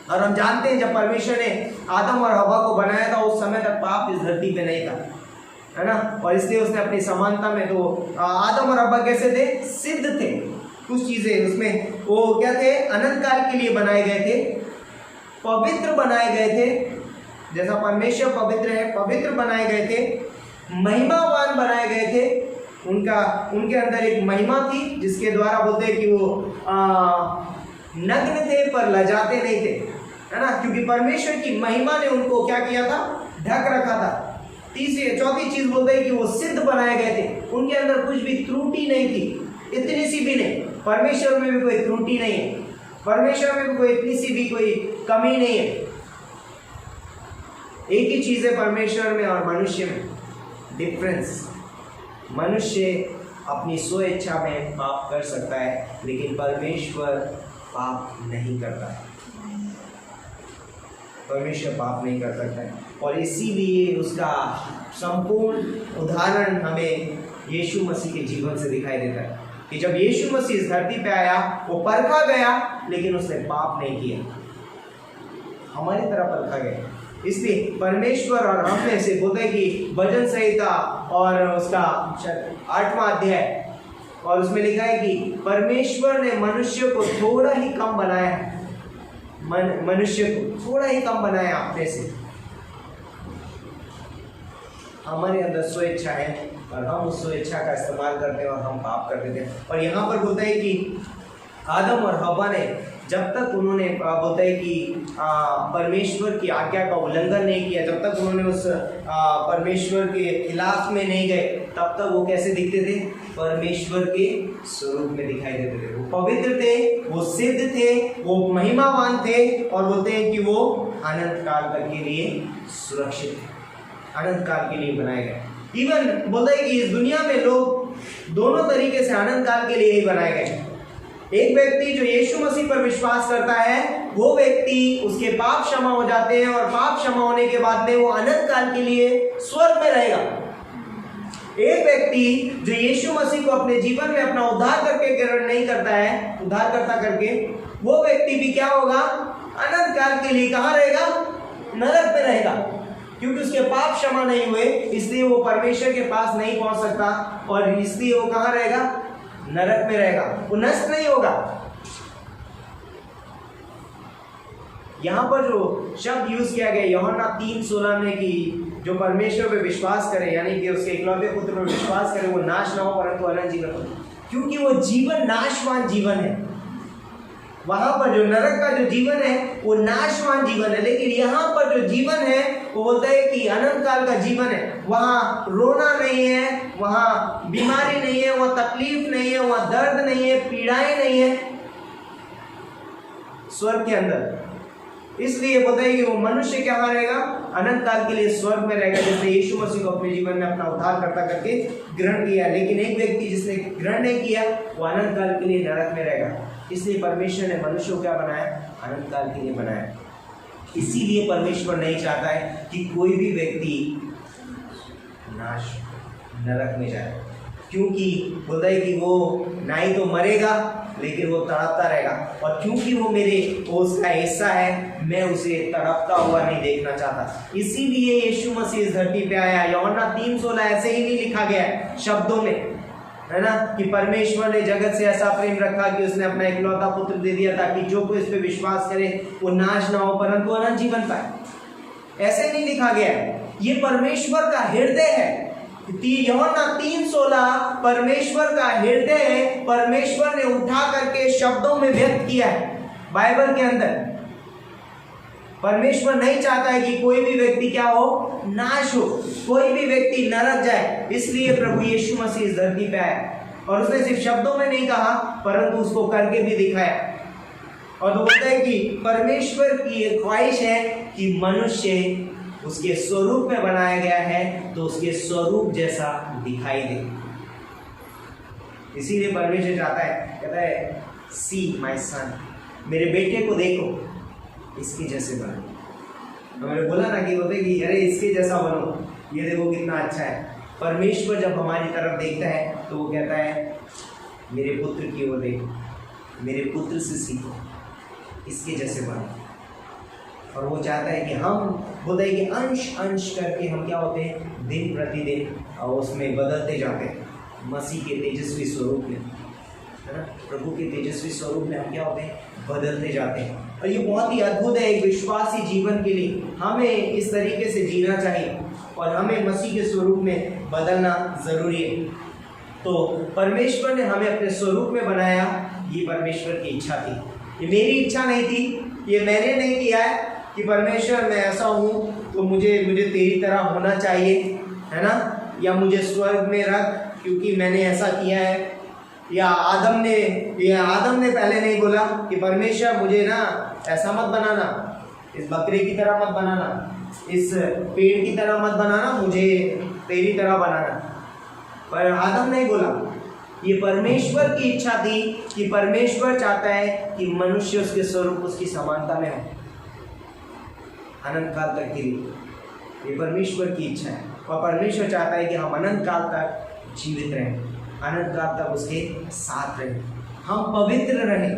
और हम जानते हैं जब परमेश्वर ने आदम और हवा को बनाया था, उस समय तक पाप इस धरती पे नहीं था, है ना। और इसलिए उसने अपनी समानता में, तो आदम और हवा कैसे थे, सिद्ध थे। कुछ चीजें उसमें वो क्या थे, अनंत काल के लिए बनाए गए थे, पवित्र बनाए गए थे। जैसा परमेश्वर पवित्र है, पवित्र बनाए गए थे, महिमावान बनाए गए थे। उनके अंदर एक महिमा थी जिसके द्वारा बोलते हैं कि वो नग्न थे पर लजाते नहीं थे, है ना, क्योंकि परमेश्वर की महिमा ने उनको क्या किया था, ढक रखा था। चौथी चीज बोलते हैं कि वो सिद्ध बनाए गए थे, उनके अंदर कुछ भी त्रुटि नहीं थी, इतनी सी भी नहीं। परमेश्वर में भी कोई त्रुटि नहीं है, परमेश्वर में भी कोई इतनी सी भी कोई कमी नहीं है। एक ही चीज है परमेश्वर में और मनुष्य में, डिफरेंस। मनुष्य अपनी स्वेच्छा में पाप कर सकता है, लेकिन परमेश्वर पाप नहीं करता। परमेश्वर पाप नहीं कर सकता है, और इसीलिए उसका संपूर्ण उदाहरण हमें यीशु मसीह के जीवन से दिखाई देता है कि जब यीशु मसीह इस धरती पे आया, वो परखा गया लेकिन उसने पाप नहीं किया, हमारी तरह परखा गया। इसलिए परमेश्वर और हम में से बोलते हैं कि भजन संहिता और उसका 8वां अध्याय, और उसमें लिखा है कि परमेश्वर ने मनुष्य को थोड़ा ही कम बनाया है, मनुष्य को थोड़ा ही कम बनाया अपने से। हमारे अंदर स्वेच्छा है और हम उस स्वेच्छा का इस्तेमाल करते हैं और हम पाप कर देते हैं। और यहाँ पर बोलते हैं कि आदम और हव्वा ने जब तक उन्होंने बोलता है कि परमेश्वर की आज्ञा का उल्लंघन नहीं किया, जब तक उन्होंने उस परमेश्वर के खिलाफ में नहीं गए, तब तक वो कैसे दिखते थे? परमेश्वर के स्वरूप में दिखाई देते थे। वो पवित्र थे, वो सिद्ध थे, वो महिमावान थे, और बोलते हैं कि वो अनंत काल तक के लिए सुरक्षित थे, अनंत काल के लिए बनाए गए। इवन बोलते हैं कि इस दुनिया में लोग दोनों तरीके से अनंत काल के लिए ही बनाए गए। एक व्यक्ति जो यीशु मसीह पर विश्वास करता है, वो व्यक्ति उसके पाप क्षमा हो जाते हैं, और पाप क्षमा होने के बाद में वो अनंत काल के लिए स्वर्ग में रहेगा। एक व्यक्ति जो यीशु मसीह को अपने जीवन में अपना उद्धार करके ग्रहण नहीं करता है, उद्धारकर्ता करके, वो व्यक्ति भी क्या होगा? अनंत काल के लिए कहाँ रहेगा? नरक में रहेगा, क्योंकि उसके पाप क्षमा नहीं हुए, इसलिए वो परमेश्वर के पास नहीं पहुंच सकता, और इसलिए वो कहाँ रहेगा? नरक में रहेगा, वो नष्ट नहीं होगा। यहां पर जो शब्द यूज किया गया यूहन्ना 3:16 में कि जो परमेश्वर पे विश्वास करे, यानी कि उसके इकलौते पुत्र पर विश्वास करे, वो नाश ना हो परंतु अनंत जीवन हो, क्योंकि वो जीवन नाशवान जीवन है। वहां पर जो नरक का जो जीवन है वो नाशवान जीवन है, लेकिन यहाँ पर जो जीवन है वो बोलता है कि अनंत काल का जीवन है। वहाँ रोना नहीं है, वहाँ बीमारी नहीं है, वहाँ तकलीफ नहीं है, वहाँ दर्द नहीं है, पीड़ाएं नहीं है स्वर्ग के अंदर। इसलिए बोलता है कि वो मनुष्य क्या रहेगा? अनंत काल के लिए स्वर्ग में रहेगा, जैसे यीशु मसीह को अपने जीवन में अपना उद्धारकर्ता करके ग्रहण किया। लेकिन एक व्यक्ति जिसने ग्रहण नहीं किया, वो अनंत काल के लिए नरक में रहेगा। इसलिए परमेश्वर ने मनुष्य को क्या बनाया? अनंत काल के लिए बनाया। इसीलिए परमेश्वर नहीं चाहता है कि कोई भी व्यक्ति नाश नरक में जाए, क्योंकि बोलता है कि वो ना ही तो मरेगा, लेकिन वो तड़पता रहेगा, और क्योंकि वो उसका हिस्सा है, मैं उसे तड़पता हुआ नहीं देखना चाहता। इसीलिए यीशु मसीह इस धरती पे आया। यूहन्ना 3:16 ऐसे ही नहीं लिखा गया है शब्दों में, है ना, कि परमेश्वर ने जगत से ऐसा प्रेम रखा कि उसने अपना इकलौता पुत्र दे दिया, ताकि जो कोई इस पे विश्वास करे वो नाश ना हो परंतु अनंत जीवन पाए। ऐसे नहीं लिखा गया है, ये परमेश्वर का हृदय है। यूहन्ना 3:16 परमेश्वर का हृदय है, परमेश्वर ने उठा करके शब्दों में व्यक्त किया है बाइबल के अंदर। परमेश्वर नहीं चाहता है कि कोई भी व्यक्ति क्या हो? नाश हो, कोई भी व्यक्ति नरक जाए। इसलिए प्रभु यीशु मसीह इस धरती पे आया, और उसने सिर्फ शब्दों में नहीं कहा परंतु उसको करके भी दिखाया। और तो बोलता है कि परमेश्वर की एक ख्वाहिश है कि मनुष्य उसके स्वरूप में बनाया गया है, तो उसके स्वरूप जैसा दिखाई दे। इसीलिए परमेश्वर चाहता है, कहता है सी माय सन, मेरे बेटे को देखो, इसके जैसे बनो। मैंने बोला ना कि बोलते कि अरे इसके जैसा बनो, ये देखो कितना अच्छा है। परमेश्वर जब हमारी तरफ देखता है तो वो कहता है मेरे पुत्र की ओर देखो, मेरे पुत्र से सीखो, इसके जैसे बनो। और वो चाहता है कि हम बोलते हैं कि अंश अंश करके हम क्या होते हैं? दिन प्रतिदिन और उसमें बदलते जाते हैं मसीह के तेजस्वी स्वरूप में, है ना, प्रभु के तेजस्वी स्वरूप में हम क्या होते हैं? बदलते जाते हैं। और ये बहुत ही अद्भुत है एक विश्वासी जीवन के लिए। हमें इस तरीके से जीना चाहिए और हमें मसीह के स्वरूप में बदलना ज़रूरी है। तो परमेश्वर ने हमें अपने स्वरूप में बनाया, ये परमेश्वर की इच्छा थी, ये मेरी इच्छा नहीं थी, ये मैंने नहीं किया है कि परमेश्वर मैं ऐसा हूँ तो मुझे तेरी तरह होना चाहिए, है ना, या मुझे स्वर्ग में रख क्योंकि मैंने ऐसा किया है। या आदम ने पहले नहीं बोला कि परमेश्वर मुझे ना ऐसा मत बनाना, इस बकरे की तरह मत बनाना, इस पेड़ की तरह मत बनाना, मुझे तेरी तरह बनाना। पर आदम नहीं बोला, ये परमेश्वर की इच्छा थी कि परमेश्वर चाहता है कि मनुष्य उसके स्वरूप उसकी समानता में हो अनंत काल तक के लिए। ये परमेश्वर की इच्छा है और परमेश्वर चाहता है कि हम अनंत काल तक जीवित रहें, अनंत काल तक उसके साथ रहें, हम पवित्र रहें,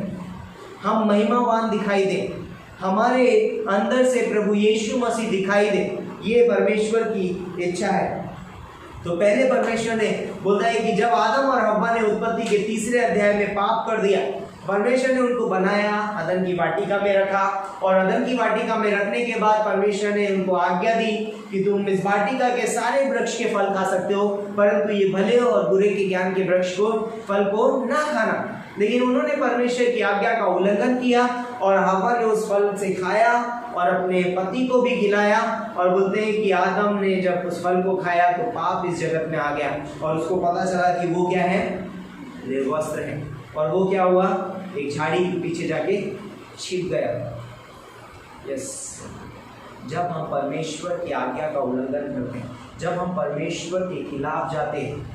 हम महिमावान दिखाई दें, हमारे अंदर से प्रभु यीशु मसीह दिखाई दे। ये परमेश्वर की इच्छा है। तो पहले परमेश्वर ने बोलता है कि जब आदम और हव्वा ने उत्पत्ति के 3 अध्याय में पाप कर दिया परमेश्वर ने उनको बनाया, अदन की वाटिका में रखा, और अदन की वाटिका में रखने के बाद परमेश्वर ने उनको आज्ञा दी कि तुम इस वाटिका के सारे वृक्ष के फल खा सकते हो, परंतु ये भले और बुरे के ज्ञान के वृक्ष को फल को ना खाना। लेकिन उन्होंने परमेश्वर की आज्ञा का उल्लंघन किया और हवा ने उस फल से खाया और अपने पति को भी खिलाया, और बोलते हैं कि आदम ने जब उस फल को खाया तो पाप इस जगत में आ गया और उसको पता चला कि वो क्या है, निर्वस्त्र है, और वो क्या हुआ, एक झाड़ी के पीछे जाके छिप गया। यस, जब हम परमेश्वर की आज्ञा का उल्लंघन करते हैं, जब हम परमेश्वर के खिलाफ जाते हैं,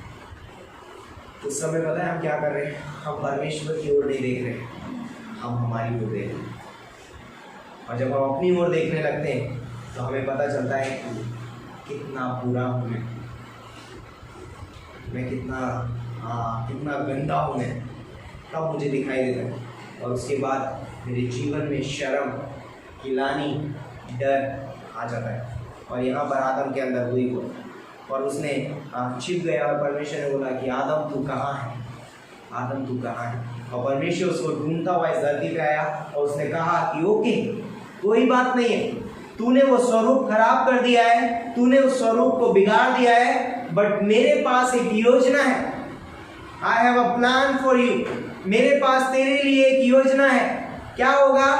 उस समय पता है हम क्या कर रहे हैं, हम परमेश्वर की ओर नहीं देख रहे, हम हमारी ओर देख रहे हैं। और जब हम अपनी ओर देखने लगते हैं तो हमें पता चलता है कि कितना बुरा हूँ मैं कितना गंदा हूँ मैं, तब मुझे दिखाई देता है। और उसके बाद मेरे जीवन में शर्म, गिलानी, डर आ जाता है। और यहाँ पर आदम के अंदर वही हुआ, और उसने छिप गया और परमेश्वर ने बोला कि आदम तू कहाँ है, आदम तू कहाँ है। और परमेश्वर उसको ढूंढता हुआ इस धरती पे आया और उसने कहा कि ओके, कोई बात नहीं है, तूने वो स्वरूप खराब कर दिया है, तूने उस स्वरूप को बिगाड़ दिया है, बट मेरे पास एक योजना है। I have a plan for you, मेरे पास तेरे लिए एक योजना है। क्या होगा?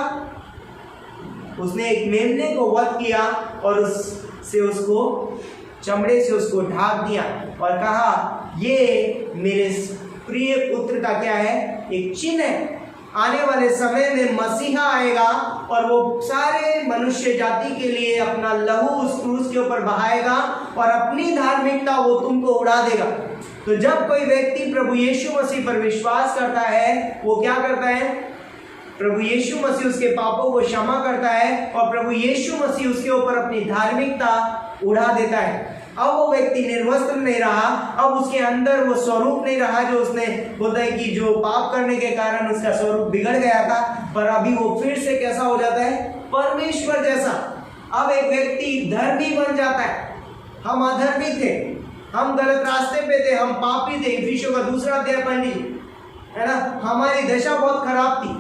उसने एक मेमने को वध किया और उससे उसको चमड़े से उसको ढाक दिया और कहा ये मेरे प्रिय पुत्र का क्या है, एक चिन्ह है। आने वाले समय में मसीहा आएगा और वो सारे मनुष्य जाति के लिए अपना लहू उस क्रूस के ऊपर बहाएगा और अपनी धार्मिकता वो तुमको उड़ा देगा। तो जब कोई व्यक्ति प्रभु यीशु मसीह पर विश्वास करता है, वो क्या करता है, प्रभु यीशु मसीह उसके पापों को क्षमा करता है और प्रभु यीशु मसीह उसके ऊपर अपनी धार्मिकता उड़ा देता है। अब वो व्यक्ति निर्वस्त्र नहीं रहा, अब उसके अंदर वो स्वरूप नहीं रहा जो उसने बोलता है कि जो पाप करने के कारण उसका स्वरूप बिगड़ गया था, पर अभी वो फिर से कैसा हो जाता है, परमेश्वर जैसा। अब एक व्यक्ति धर्मी बन जाता है। हम अधर्मी थे, हम गलत रास्ते पे थे, हम पापी थे। इफिसियों का 2 अध्याय पढ़ लीजिए, है ना। हमारी दशा बहुत खराब थी,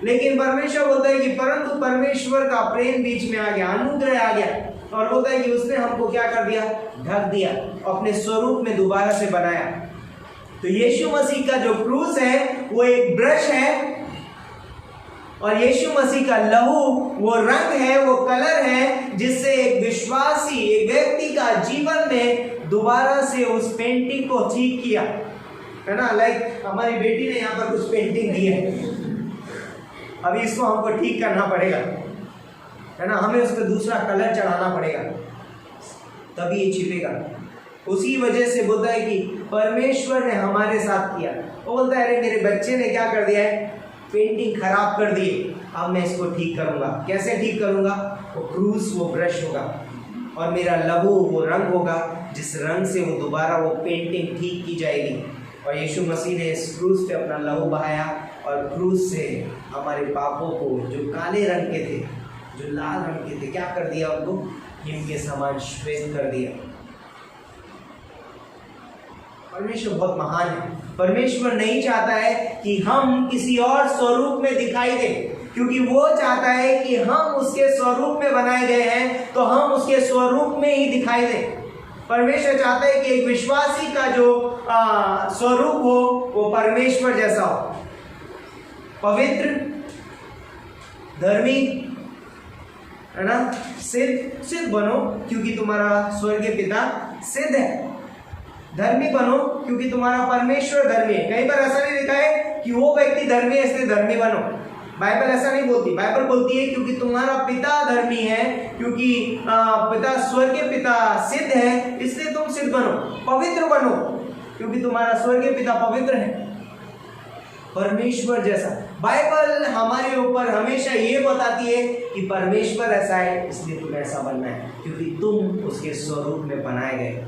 लेकिन परमेश्वर बोलता है कि परंतु परमेश्वर का प्रेम बीच में आ गया, अनुग्रह आ गया, और बोलता है कि उसने हमको क्या कर दिया, ढक दिया, अपने स्वरूप में दोबारा से बनाया। तो यीशु मसीह का जो क्रूस है वो एक ब्रश है, और यीशु मसीह का लहू वो रंग है, वो कलर है, जिससे एक विश्वासी, एक व्यक्ति का जीवन में दोबारा से उस पेंटिंग को ठीक किया, है ना। लाइक हमारी बेटी ने यहाँ पर कुछ पेंटिंग दी है, अभी इसको हमको ठीक करना पड़ेगा, है ना। हमें उसको दूसरा कलर चढ़ाना पड़ेगा, तभी ये छिपेगा। उसी वजह से बोलता है कि परमेश्वर ने हमारे साथ किया। वो बोलता है अरे मेरे बच्चे ने क्या कर दिया है, पेंटिंग खराब कर दी, अब मैं इसको ठीक करूंगा। कैसे ठीक करूंगा? वो क्रूस, वो ब्रश होगा, और मेरा लहू वो रंग होगा, जिस रंग से वो दोबारा वो पेंटिंग ठीक की जाएगी। और यीशु मसीह ने इस क्रूस पे अपना लहू बहाया, और क्रूस से हमारे पापों को जो काले रंग के थे, जो लाल रंग के थे, क्या कर दिया, उनको हिम के समान श्वेत कर दिया। परमेश्वर बहुत महान है। परमेश्वर नहीं चाहता है कि हम किसी और स्वरूप में दिखाई दें, क्योंकि वो चाहता है कि हम उसके स्वरूप में बनाए गए हैं, तो हम उसके स्वरूप में ही दिखाई दें। परमेश्वर चाहता है कि एक विश्वासी का जो स्वरूप हो वो परमेश्वर जैसा हो, पवित्र, धर्मी, है ना, सिद्ध बनो क्योंकि तुम्हारा स्वर्गीय पिता सिद्ध है। धर्मी बनो क्योंकि तुम्हारा परमेश्वर धर्मी है। कहीं पर ऐसा नहीं लिखा है कि वो व्यक्ति धर्मी है इसलिए धर्मी बनो, बाइबल ऐसा नहीं बोलती। बाइबल बोलती है क्योंकि तुम्हारा पिता धर्मी है, क्योंकि पिता स्वर्गीय पिता सिद्ध है, इसलिए तुम सिद्ध बनो। पवित्र बनो क्योंकि तुम्हारा स्वर्गीय पिता पवित्र है, परमेश्वर जैसा। बाइबल हमारे ऊपर हमेशा ये बताती है कि परमेश्वर ऐसा है इसलिए तुम्हें ऐसा बनना है, क्योंकि तुम उसके स्वरूप में बनाए गए,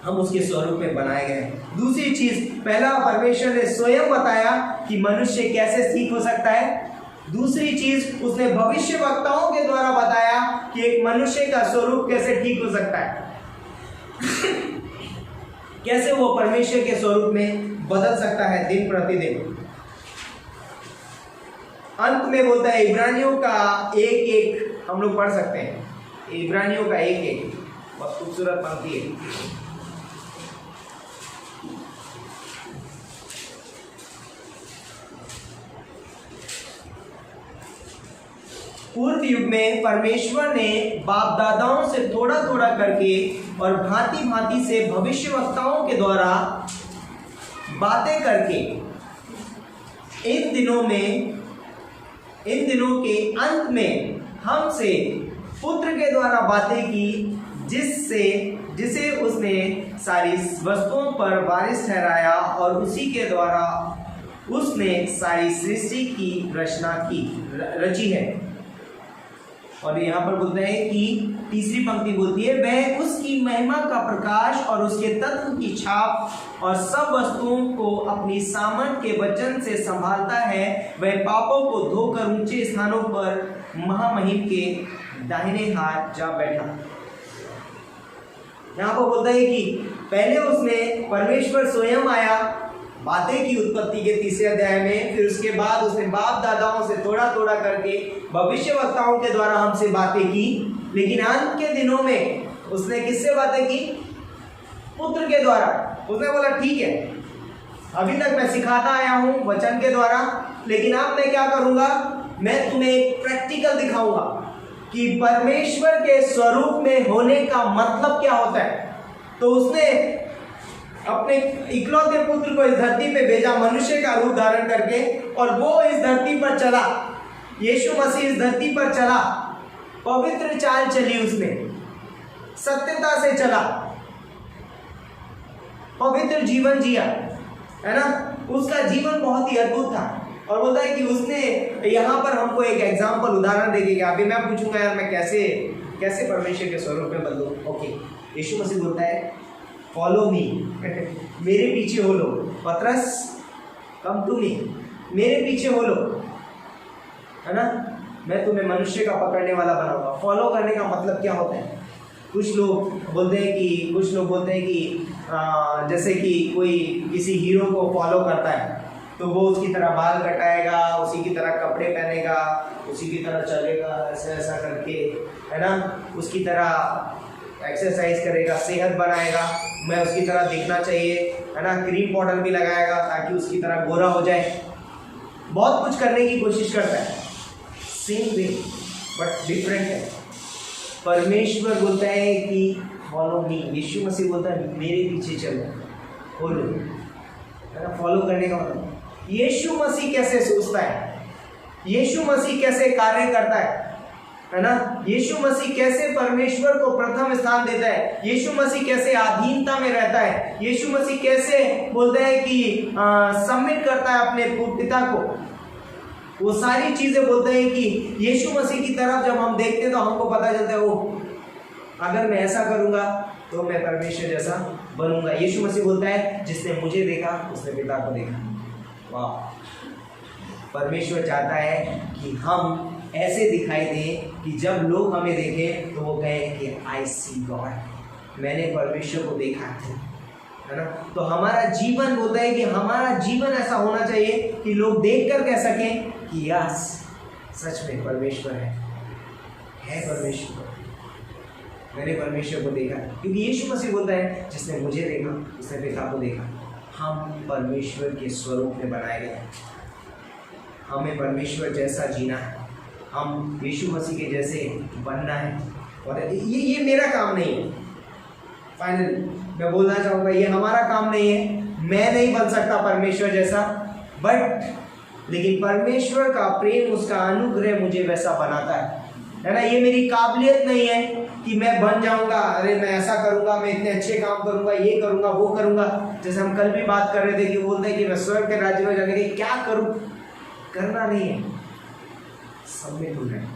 हम उसके स्वरूप में बनाए गए। दूसरी चीज, पहला परमेश्वर ने स्वयं बताया कि मनुष्य कैसे ठीक हो सकता है। दूसरी चीज उसने भविष्य वक्ताओं के द्वारा बताया कि एक मनुष्य का स्वरूप कैसे ठीक हो सकता है, कैसे वो परमेश्वर के स्वरूप में बदल सकता है दिन प्रतिदिन। अंत में बोलता है इब्रानियों का एक एक, हम लोग पढ़ सकते हैं इब्रानियों का एक एक, बहुत खूबसूरत पंक्ति है। पूर्व युग में परमेश्वर ने बाप दादाओं से थोड़ा थोड़ा करके और भांति भांति से भविष्यवक्ताओं के द्वारा बातें करके इन दिनों के अंत में हमसे पुत्र के द्वारा बातें की, जिसे उसने सारी वस्तुओं पर वारिस ठहराया और उसी के द्वारा उसने सारी सृष्टि की रची है। और यहाँ पर बोलते हैं कि तीसरी पंक्ति बोलती है, वह उसकी महिमा का प्रकाश और उसके तत्व की छाप और सब वस्तुओं को अपनी सामर्थ के वचन से संभालता है। वह पापों को धोकर ऊंचे स्थानों पर महामहिम के दाहिने हाथ जा बैठा। यहाँ पर बोलता है कि पहले उसने परमेश्वर स्वयं आया बातें की उत्पत्ति के तीसरे अध्याय में, फिर उसके बाद उसने बाप दादाओं से थोड़ा थोड़ा करके भविष्यवक्ताओं के द्वारा हमसे बातें की, लेकिन अंत के दिनों में उसने किससे बातें की? पुत्र के द्वारा। उसने बोला ठीक है, अभी तक मैं सिखाता आया हूँ वचन के द्वारा, लेकिन अब मैं क्या करूँगा, मैं तुम्हें एक प्रैक्टिकल दिखाऊंगा कि परमेश्वर के स्वरूप में होने का मतलब क्या होता है। तो उसने अपने इकलौते पुत्र को इस धरती पे भेजा मनुष्य का रूप धारण करके, और वो इस धरती पर चला, यीशु मसीह इस धरती पर चला, पवित्र चाल चली, उसने सत्यता से चला, पवित्र जीवन जिया, है ना। उसका जीवन बहुत ही अद्भुत था। और बोलता है कि उसने यहाँ पर हमको एक एग्जाम्पल उदाहरण देगा। अभी मैं पूछूंगा यार मैं कैसे परमेश्वर के स्वरूप में बदलूं। ओके, यीशु मसीह बोलता है फॉलो मी मेरे पीछे हो लो। पतरस कम टू मी, मेरे पीछे हो लो, है ना, मैं तुम्हें मनुष्य का पकड़ने वाला बनाऊंगा। फॉलो करने का मतलब क्या होता है? कुछ लोग बोलते हैं कि जैसे कि कोई किसी हीरो को फॉलो करता है तो वो उसकी तरह बाल कटाएगा, उसी की तरह कपड़े पहनेगा, उसी की तरह चलेगा, ऐसा करके, है ना, उसकी तरह एक्सरसाइज करेगा, सेहत बनाएगा, मैं उसकी तरह दिखना चाहिए, है ना, क्रीम पाउडर भी लगाएगा ताकि उसकी तरह गोरा हो जाए। बहुत कुछ करने की कोशिश करता है, सेम वे बट डिफरेंट है। परमेश्वर बोलता है कि फॉलो मी, यीशु मसीह बोलता है मेरे पीछे चलो, फॉलो, है ना। फॉलो करने का मतलब यीशु मसीह कैसे सोचता है, यीशु मसीह कैसे कार्य करता है ना, यीशु मसीह कैसे परमेश्वर को प्रथम स्थान देता है, यीशु मसीह कैसे अधीनता में रहता है, यीशु मसीह कैसे बोलता है कि सबमिट करता है अपने पिता को। वो सारी चीजें बोलते हैं कि यीशु मसीह की तरफ जब हम देखते हैं तो हमको पता चलता है वो अगर मैं ऐसा करूंगा तो मैं परमेश्वर जैसा बनूंगा। यीशु मसीह बोलता है जिसने मुझे देखा उसने पिता को देखा। वाह, परमेश्वर चाहता है कि हम ऐसे दिखाई दें कि जब लोग हमें देखें तो वो कहें कि आई सी गॉड, मैंने परमेश्वर को देखा है ना। तो हमारा जीवन बोलता है कि हमारा जीवन ऐसा होना चाहिए कि लोग देखकर कह सकें कि यस सच में परमेश्वर है परमेश्वर, मैंने परमेश्वर को देखा। क्योंकि यीशु मसीह बोलता है जिसने मुझे देखा उसने पिता को देखा। हम परमेश्वर के स्वरूप में बनाए गए, हमें परमेश्वर जैसा जीना है, हम यीशु मसीह के जैसे बनना है। और ये मेरा काम नहीं है, फाइनल मैं बोलना चाहूँगा ये हमारा काम नहीं है, मैं नहीं बन सकता परमेश्वर जैसा, बट लेकिन परमेश्वर का प्रेम, उसका अनुग्रह मुझे वैसा बनाता है ना। ये मेरी काबिलियत नहीं है कि मैं बन जाऊंगा, अरे मैं ऐसा करूंगा, मैं इतने अच्छे काम करूंगा, ये करूंगा वो करूंगा। जैसे हम कल भी बात कर रहे थे कि बोलते हैं कि मैं स्वर्ग के राज्य में जाने के क्या करूं, करना नहीं है, सबमिट होना है,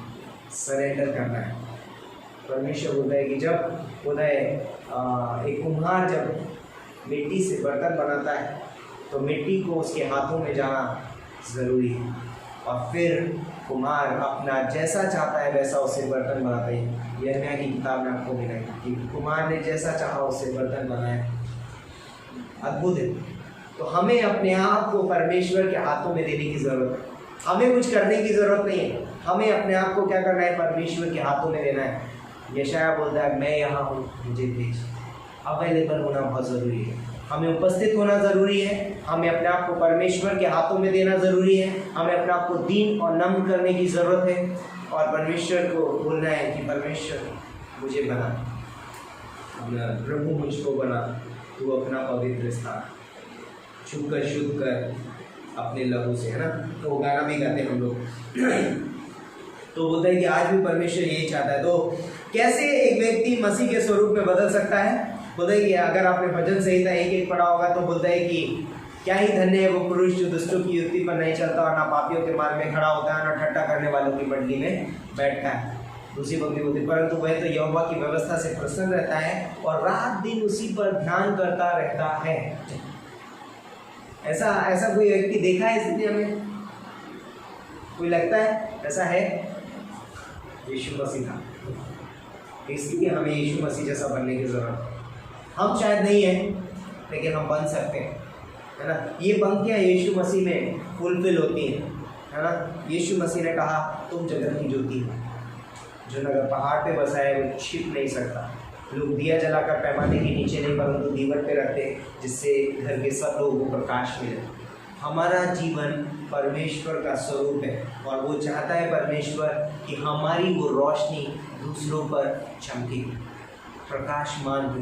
सरेंडर करना है। परमेश्वर बोलता है कि जब बोलता है एक कुम्हार जब मिट्टी से बर्तन बनाता है तो मिट्टी को उसके हाथों में जाना ज़रूरी है, और फिर कुम्हार अपना जैसा चाहता है वैसा उसे बर्तन बनाता है। यिर्मयाह की किताब में आपको मिला कि कुम्हार ने जैसा चाहा उसे बर्तन बनाया। अद्भुत है। तो हमें अपने आप को परमेश्वर के हाथों में देने की ज़रूरत है। हमें कुछ करने की ज़रूरत नहीं है, हमें अपने आप को क्या करना है, परमेश्वर के हाथों में देना है। यशाया बोलता है मैं यहाँ हूँ, मुझे भेज। अवेलेबल होना बहुत ज़रूरी है, हमें उपस्थित होना ज़रूरी है, हमें अपने आप को परमेश्वर के हाथों में देना ज़रूरी है, हमें अपने आप को दीन और नम्र करने की ज़रूरत है और परमेश्वर को बोलना है कि परमेश्वर मुझे बना, अपना प्रभु मुझको बना, तू अपना पवित्र स्थान छुप कर शुद्ध कर अपने लहू से, है ना। तो गाना भी गाते हैं हम लोग। तो बोलता है कि आज भी परमेश्वर यही चाहता है। तो कैसे एक व्यक्ति मसीह के स्वरूप में बदल सकता है? बोलता है कि अगर आपने भजन संहिता 1:1 पढ़ा होगा तो बोलता है कि क्या ही धन्य है वो पुरुष जो दुष्टों की युक्ति पर नहीं चलता और ना पापियों के मार्ग में खड़ा होता है, ना ठट्ठा करने वालों की मंडली में बैठता है। दूसरी पंक्ति बोलती, परंतु वह तो यहोवा की व्यवस्था से प्रसन्न रहता है और रात दिन उसी पर ध्यान करता रहता है। ऐसा कोई व्यक्ति देखा है इस दुनिया में? कोई लगता है ऐसा है? यीशु मसीह था, इसलिए हमें यीशु मसीह जैसा बनने की जरूरत है। हम शायद नहीं है लेकिन हम बन सकते हैं, है ना। ये पंक्तियाँ यीशु मसीह में फुलफिल होती हैं, है ना। यीशु मसीह ने कहा तुम जगत की ज्योति हो, जो नगर पहाड़ पे बसा है वो छिप नहीं सकता। लोग दिया जलाकर पैमाने के नीचे नहीं परंतु दीवार पे रखते, जिससे घर के सब लोगों को प्रकाश मिले। हमारा जीवन परमेश्वर का स्वरूप है और वो चाहता है परमेश्वर कि हमारी वो रोशनी दूसरों पर चमके, प्रकाशमान हो।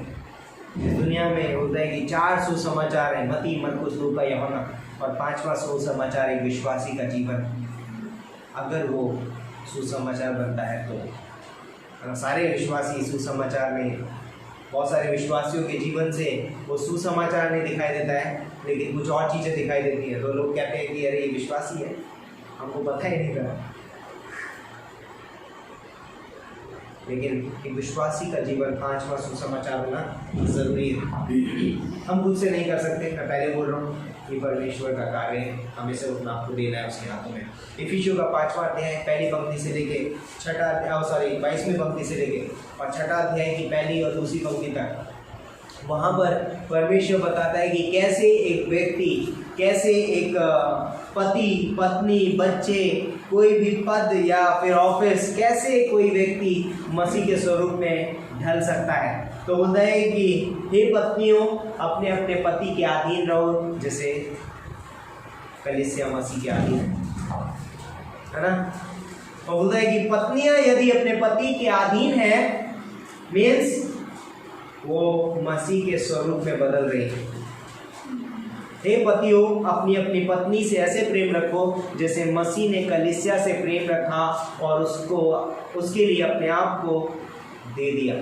इस दुनिया में होता है कि 4 सुसमाचार हैं, मत्ती, मरकुस, लूका, यूहन्ना, और 5वां सुसमाचार एक विश्वासी का जीवन। अगर वो सुसमाचार बनता है तो सारे विश्वासी सुसमाचार में, बहुत सारे विश्वासियों के जीवन से वो सुसमाचार नहीं दिखाई देता है लेकिन कुछ और चीज़ें दिखाई देती हैं। तो लोग कहते हैं कि अरे ये विश्वासी है, हमको पता ही नहीं था। लेकिन एक विश्वासी का जीवन 5वां सुसमाचार होना ज़रूरी है। हम खुद से नहीं कर सकते, मैं पहले बोल रहा हूँ कि परमेश्वर का कार्य है, हमें से अपना आपको देना है उसके हाथों में। इफिसियों का 5वां अध्याय पहली पंक्ति से लेके 22वीं पंक्ति से लेके और 6ठा अध्याय की पहली और दूसरी पंक्ति तक, वहाँ पर परमेश्वर बताता है कि कैसे एक व्यक्ति, कैसे एक पति, पत्नी, बच्चे, कोई भी पद या फिर ऑफिस, कैसे कोई व्यक्ति मसीह के स्वरूप में ढल सकता है। तो बोलता है कि हे पत्नियों अपने अपने पति के अधीन रहो, जैसे कलीसिया मसीह के अधीन है ना। और बोलता है कि पत्नियां यदि अपने पति के अधीन है, मीन्स वो मसीह के स्वरूप में बदल रही है। हे पतियों अपनी अपनी पत्नी से ऐसे प्रेम रखो जैसे मसीह ने कलीसिया से प्रेम रखा और उसके लिए अपने आप को दे दिया,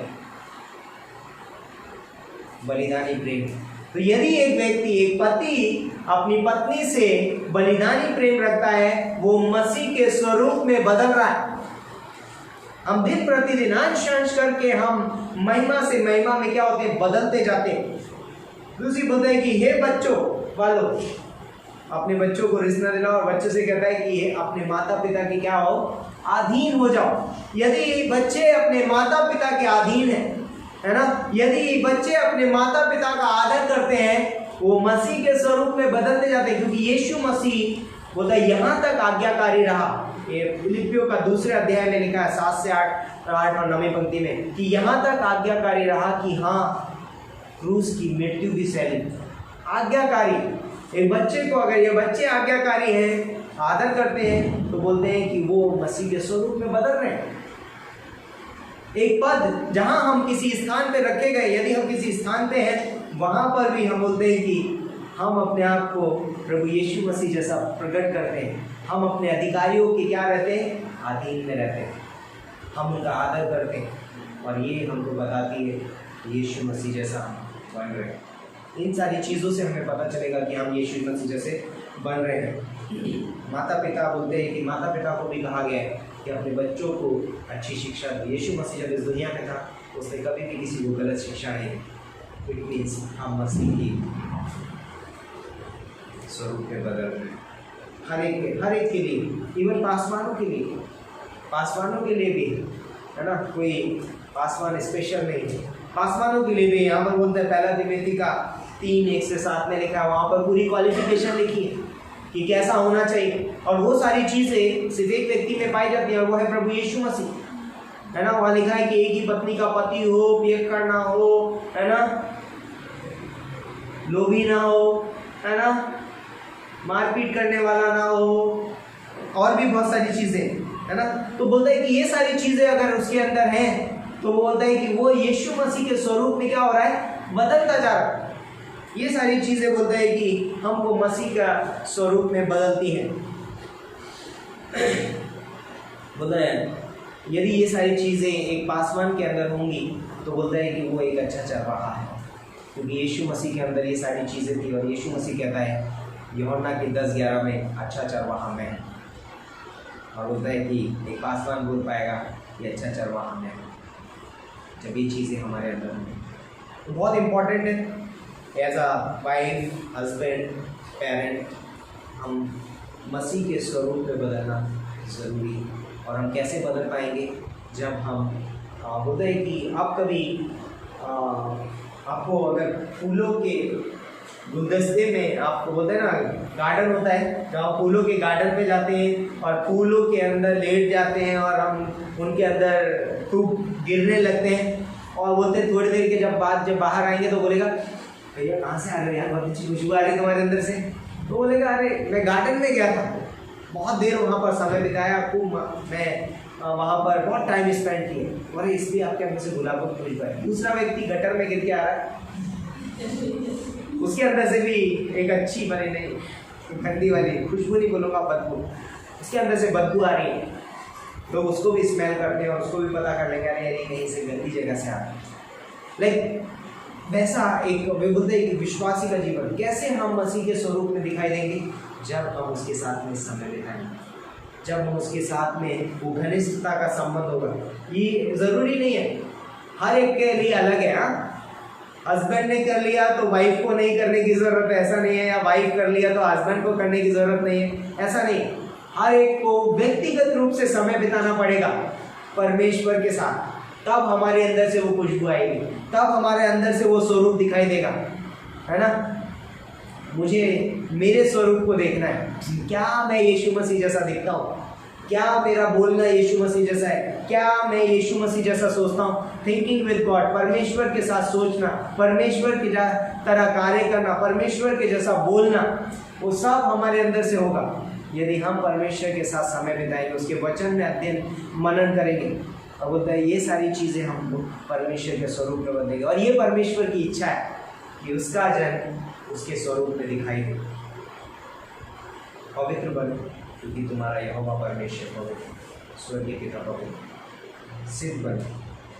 बलिदानी प्रेम। तो यदि एक व्यक्ति, एक पति अपनी पत्नी से बलिदानी प्रेम रखता है, वो मसीह के स्वरूप में बदल रहा है। हम दिन प्रतिदिन अंश अंश करके हम महिमा से महिमा में क्या होते हैं, बदलते जाते हैं। दूसरी बात है कि हे बच्चों वालों अपने बच्चों को रिश्ता दिलाओ, और बच्चों से कहता है कि अपने माता पिता के क्या हो, अधीन हो जाओ। यदि बच्चे अपने माता पिता के अधीन है ना, यदि बच्चे अपने माता पिता का आदर करते हैं, वो मसीह के स्वरूप में बदलते जाते हैं। क्योंकि यीशु मसीह बोलता है यहाँ तक आज्ञाकारी रहा, ये फिलिपियों का 2 अध्याय में लिखा है 7 से 8 और 9वीं पंक्ति में, कि यहाँ तक आज्ञाकारी रहा कि हाँ क्रूस की मृत्यु भी सही। आज्ञाकारी एक बच्चे को, अगर ये बच्चे आज्ञाकारी हैं, आदर करते हैं, तो बोलते हैं कि वो मसीह के स्वरूप में बदल रहे हैं। एक पद जहां हम किसी स्थान पे रखे गए, यदि हम किसी स्थान पे हैं, वहां पर भी हम बोलते हैं कि हम अपने आप को प्रभु यीशु मसीह जैसा प्रकट करते हैं। हम अपने अधिकारियों के क्या रहते हैं, अधीन में रहते हैं, हम उनका आदर करते हैं, और ये हमको बताती है यीशु मसीह जैसा हम बन रहे हैं। इन सारी चीज़ों से हमें पता चलेगा कि हम यीशु मसीह जैसे बन रहे हैं। माता पिता बोलते हैं कि माता पिता को भी कहा गया है कि अपने बच्चों को अच्छी शिक्षा दो। यीशु मसीह जब इस दुनिया में था, उसने कभी भी किसी को गलत शिक्षा नहीं दी। इट मीन्स हम मसीह की स्वरूप में बदल रहे हैं, हर एक के लिए, इवन पासवानों के लिए भी, है ना। कोई पासवान स्पेशल नहीं है, पासवानों के लिए भी। यहाँ पर बोलते हैं 1 तिमोथी का 3:1 से 7 में लिखा है, वहाँ पर पूरी क्वालिफिकेशन लिखी है कि कैसा होना चाहिए, और वो सारी चीजें सिर्फ एक व्यक्ति में पाई जाती है और वो है प्रभु यीशु मसीह, है ना। वहां लिखा है कि एक ही पत्नी का पति हो, पियक्कड़ ना हो, है ना, लोभी ना हो, है ना, मारपीट करने वाला ना हो, और भी बहुत सारी चीजें, है ना। तो बोलता है कि ये सारी चीजें अगर उसके अंदर हैं तो वो बोलता है कि वो यीशु मसीह के स्वरूप में क्या हो रहा है, बदलता जा रहा है। ये सारी चीजें बोलता है कि हमको मसीह का स्वरूप में बदलती हैं। बोलता है यदि ये सारी चीजें एक पासवान के अंदर होंगी तो बोलता है कि वो एक अच्छा चरवाहा है, क्योंकि यीशु मसीह के अंदर ये सारी चीजें थी। और यीशु मसीह कहता है यूहन्ना की 10:11 में, अच्छा चरवाहा मैं हूं। और बोलता है कि एक पासवान बोल पाएगा ये अच्छा चरवाहा मैं हूं जब ये चीज़ें हमारे अंदर होंगी। तो बहुत इम्पॉर्टेंट है as a wife, husband, parent, हम मसीह के स्वरूप में बदलना ज़रूरी है। और हम कैसे बदल पाएंगे, जब हम बोलते हैं कि आप कभी आपको अगर फूलों के गुलदस्ते में, आपको बोलते हैं ना गार्डन होता है, जब आप फूलों के गार्डन पे जाते हैं और फूलों के अंदर लेट जाते हैं और हम उनके अंदर खूब गिरने लगते हैं और बोलते हैं थोड़ी देर के जब बाहर आएंगे तो बोलेगा भैया कहाँ से आ रहे हो यार, बहुत अच्छी खुशबू आ रही है तुम्हारे अंदर से। तो बोलेगा अरे मैं गार्डन में गया था, बहुत देर वहाँ पर समय बिताया, खूब मैं वहाँ पर बहुत टाइम स्पेंड किया, और इसलिए आपके अंदर से गुलाब की खुशबू है। दूसरा व्यक्ति गटर में गिर के आ रहा है, उसके अंदर से भी एक अच्छी बनी नहीं ठंडी वाली खुशबू, नहीं बोलूँगा बदबू, उसके अंदर से बदबू आ रही है, तो उसको भी स्मेल करते हैं और उसको भी पता कर लेंगे अरे कहीं से गंदी जगह से आ रही है। लाइक वैसा एक वे बोलते हैं कि विश्वासी का जीवन कैसे हम मसीह के स्वरूप में दिखाई देंगे, जब हम उसके साथ में समय बिताएंगे, जब हम उसके साथ में वो घनिष्ठता का संबंध होगा। ये ज़रूरी नहीं है, हर एक के लिए अलग है। हाँ, हस्बैंड ने कर लिया तो वाइफ को नहीं करने की ज़रूरत है, ऐसा नहीं है, या वाइफ कर लिया तो हस्बैंड को करने की ज़रूरत नहीं है, ऐसा नहीं। हर एक को व्यक्तिगत रूप से समय बिताना पड़ेगा परमेश्वर के साथ, तब हमारे अंदर से वो खुशबू आएगी, तब हमारे अंदर से वो स्वरूप दिखाई देगा, है ना। मुझे मेरे स्वरूप को देखना है, क्या मैं यीशु मसीह जैसा दिखता हूँ, क्या मेरा बोलना यीशु मसीह जैसा है, क्या मैं यीशु मसीह जैसा सोचता हूँ। थिंकिंग विद गॉड, परमेश्वर के साथ सोचना, परमेश्वर की तरह कार्य करना, परमेश्वर के जैसा बोलना, वो सब हमारे अंदर से होगा यदि हम परमेश्वर के साथ समय बिताएंगे, उसके वचन में अध्ययन मनन करेंगे। और बोलता है ये सारी चीज़ें हम परमेश्वर के स्वरूप में बदलेंगे, और ये परमेश्वर की इच्छा है कि उसका जन उसके स्वरूप में दिखाई दे। पवित्र बनो क्योंकि तुम्हारा यहोवा परमेश्वर पवित्र, स्वर्गीय पिता पवित्र। सिद्ध बनो,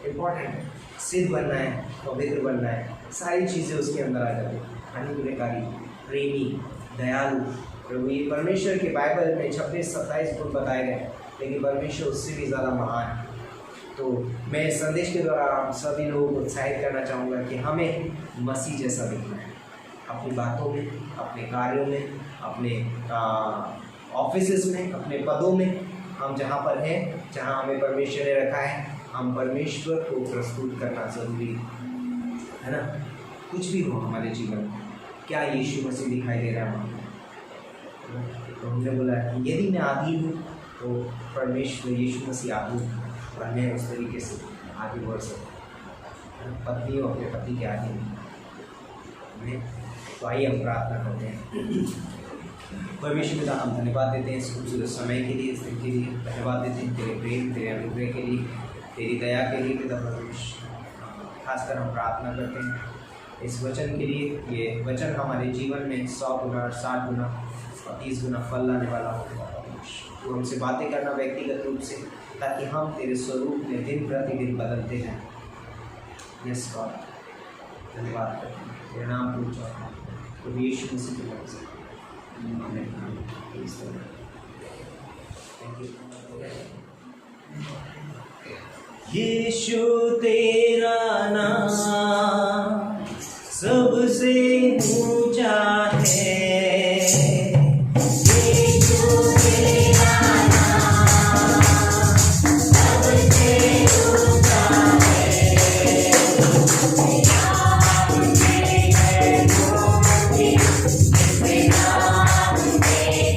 इम्पोर्टेंट है, सिद्ध बनना है, पवित्र बनना है, सारी चीज़ें उसके अंदर आ जाती हैं। अनुग्रहकारी, प्रेमी, दयालु प्रभु, ये परमेश्वर के बाइबल में 26-27 गुण बताए गए, लेकिन परमेश्वर उससे भी ज़्यादा महान है। तो मैं इस संदेश के द्वारा आप सभी लोगों को उत्साहित करना चाहूँगा कि हमें मसीह जैसा दिखना है, अपनी बातों में, अपने कार्यों में, अपने ऑफिस में, अपने पदों में, हम जहाँ पर हैं, जहाँ हमें परमेश्वर ने रखा है, हम परमेश्वर को प्रस्तुत करना ज़रूरी है ना। कुछ भी हो हमारे जीवन में, क्या यीशु मसीह दिखाई दे रहा है हमें। तो हमने बोला कि यदि मैं आदि हूँ तो परमेश्वर यीशु मसीह आदि हूँ, और मैं उस तरीके से आगे बढ़ सकता हूँ। पत्नी हो अपने पति के आगे में। तो आइए हम प्रार्थना करते हैं। परमेश्वर पिता, हम धन्यवाद देते हैं इस खूबसूरत समय के लिए, इस दिन के लिए धन्यवाद देते हैं, तेरे प्रेम, तेरे अनुग्रह के लिए, तेरी दया के लिए पिता परमेश्वर। खासकर हम प्रार्थना करते हैं इस वचन के लिए, ये वचन हमारे जीवन में 100 गुना, 60 गुना और 30 गुना फल लाने वाला हो। तो हमसे बातें करना व्यक्तिगत रूप से, ताकि हम तेरे स्वरूप में दिन प्रतिदिन बदलते जाएं। यस गॉड, धन्यवाद करते हैं, तेरे नाम पूछो तो यीशु मसीह के नाम से आमीन। यीशु तेरा नाम सबसे ऊंचा है। Thank you.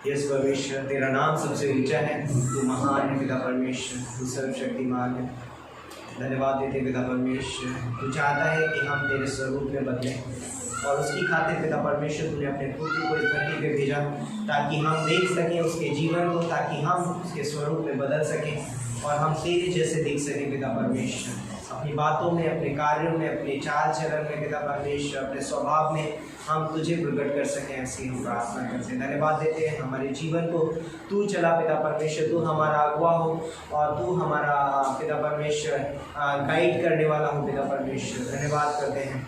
यस परमेश्वर, तेरा नाम सबसे ऊंचा है, तू महान है पिता परमेश्वर, तू सर्वशक्तिमान है। धन्यवाद देते पिता परमेश्वर, तू चाहता है कि हम तेरे स्वरूप में बदलें और उसकी खातिर पिता परमेश्वर तूने अपने पुत्र को इस धरती पे भेजा ताकि हम देख सकें उसके जीवन को, ताकि हम उसके स्वरूप में बदल सकें और हम तेरे जैसे दिख सकें पिता परमेश्वर, अपनी बातों में, अपने कार्यों में, अपने चाल चलन में पिता परमेश्वर, अपने स्वभाव में हम तुझे प्रकट कर सकें, ऐसी हम प्रार्थना करते हैं। धन्यवाद देते हैं हमारे जीवन को तू चला पिता परमेश्वर, तू हमारा अगुवा हो और तू हमारा पिता परमेश्वर गाइड करने वाला हो पिता परमेश्वर। धन्यवाद करते हैं,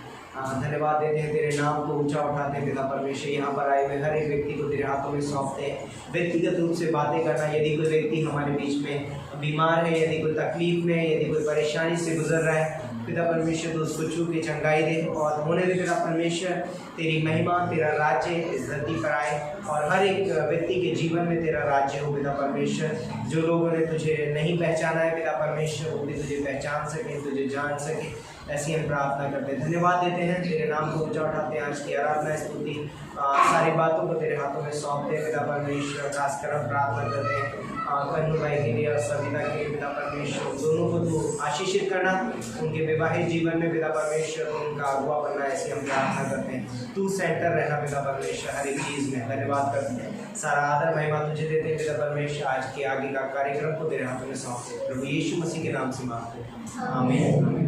धन्यवाद देते हैं, तेरे नाम को ऊंचा उठाते हैं पिता परमेश्वर। यहाँ पर आए हुए हर एक व्यक्ति को तेरे हाथों में सौंपते हैं, व्यक्तिगत रूप से बातें करना। यदि कोई व्यक्ति हमारे बीच में बीमार है, यदि कोई तकलीफ में, यदि कोई परेशानी से गुजर रहा है पिता परमेश्वर, तो उसको छू के चंगाई दे और होने दे पिता परमेश्वर। तेरी महिमा, तेरा राज्य इस धरती पर आए और हर एक व्यक्ति के जीवन में तेरा राज्य हो पिता परमेश्वर। जो लोगों ने तुझे नहीं पहचाना है पिता परमेश्वर, वो भी तुझे पहचान सकें, तुझे जान सकें, ऐसी हम प्रार्थना करते हैं। धन्यवाद देते हैं, तेरे नाम को ऊंचा उठाते हैं। आज की आराधना, स्तुति, सारी बातों को तेरे हाथों में सौंपते हैं पिता परमेश्वर। खासकर हम प्रार्थना करते हैं कन्नू भाई के लिए और सविता के लिए पिता परमेश्वर, दोनों को तू आशीषित करना, उनके विवाहित जीवन में पिता परमेश्वर उनका अगुवा बनना, ऐसी हम प्रार्थना करते हैं। तू सेंटर रहना पिता परमेश्वर हर एक चीज़ में। धन्यवाद करते हैं, सारा आदर महिमा तुझे देते हैं पिता परमेश्वर। आज के आगे का कार्यक्रम को तेरे हाथों में सौंपते हैं, प्रभु यीशु मसीह के नाम से मांगते हैं, आमीन।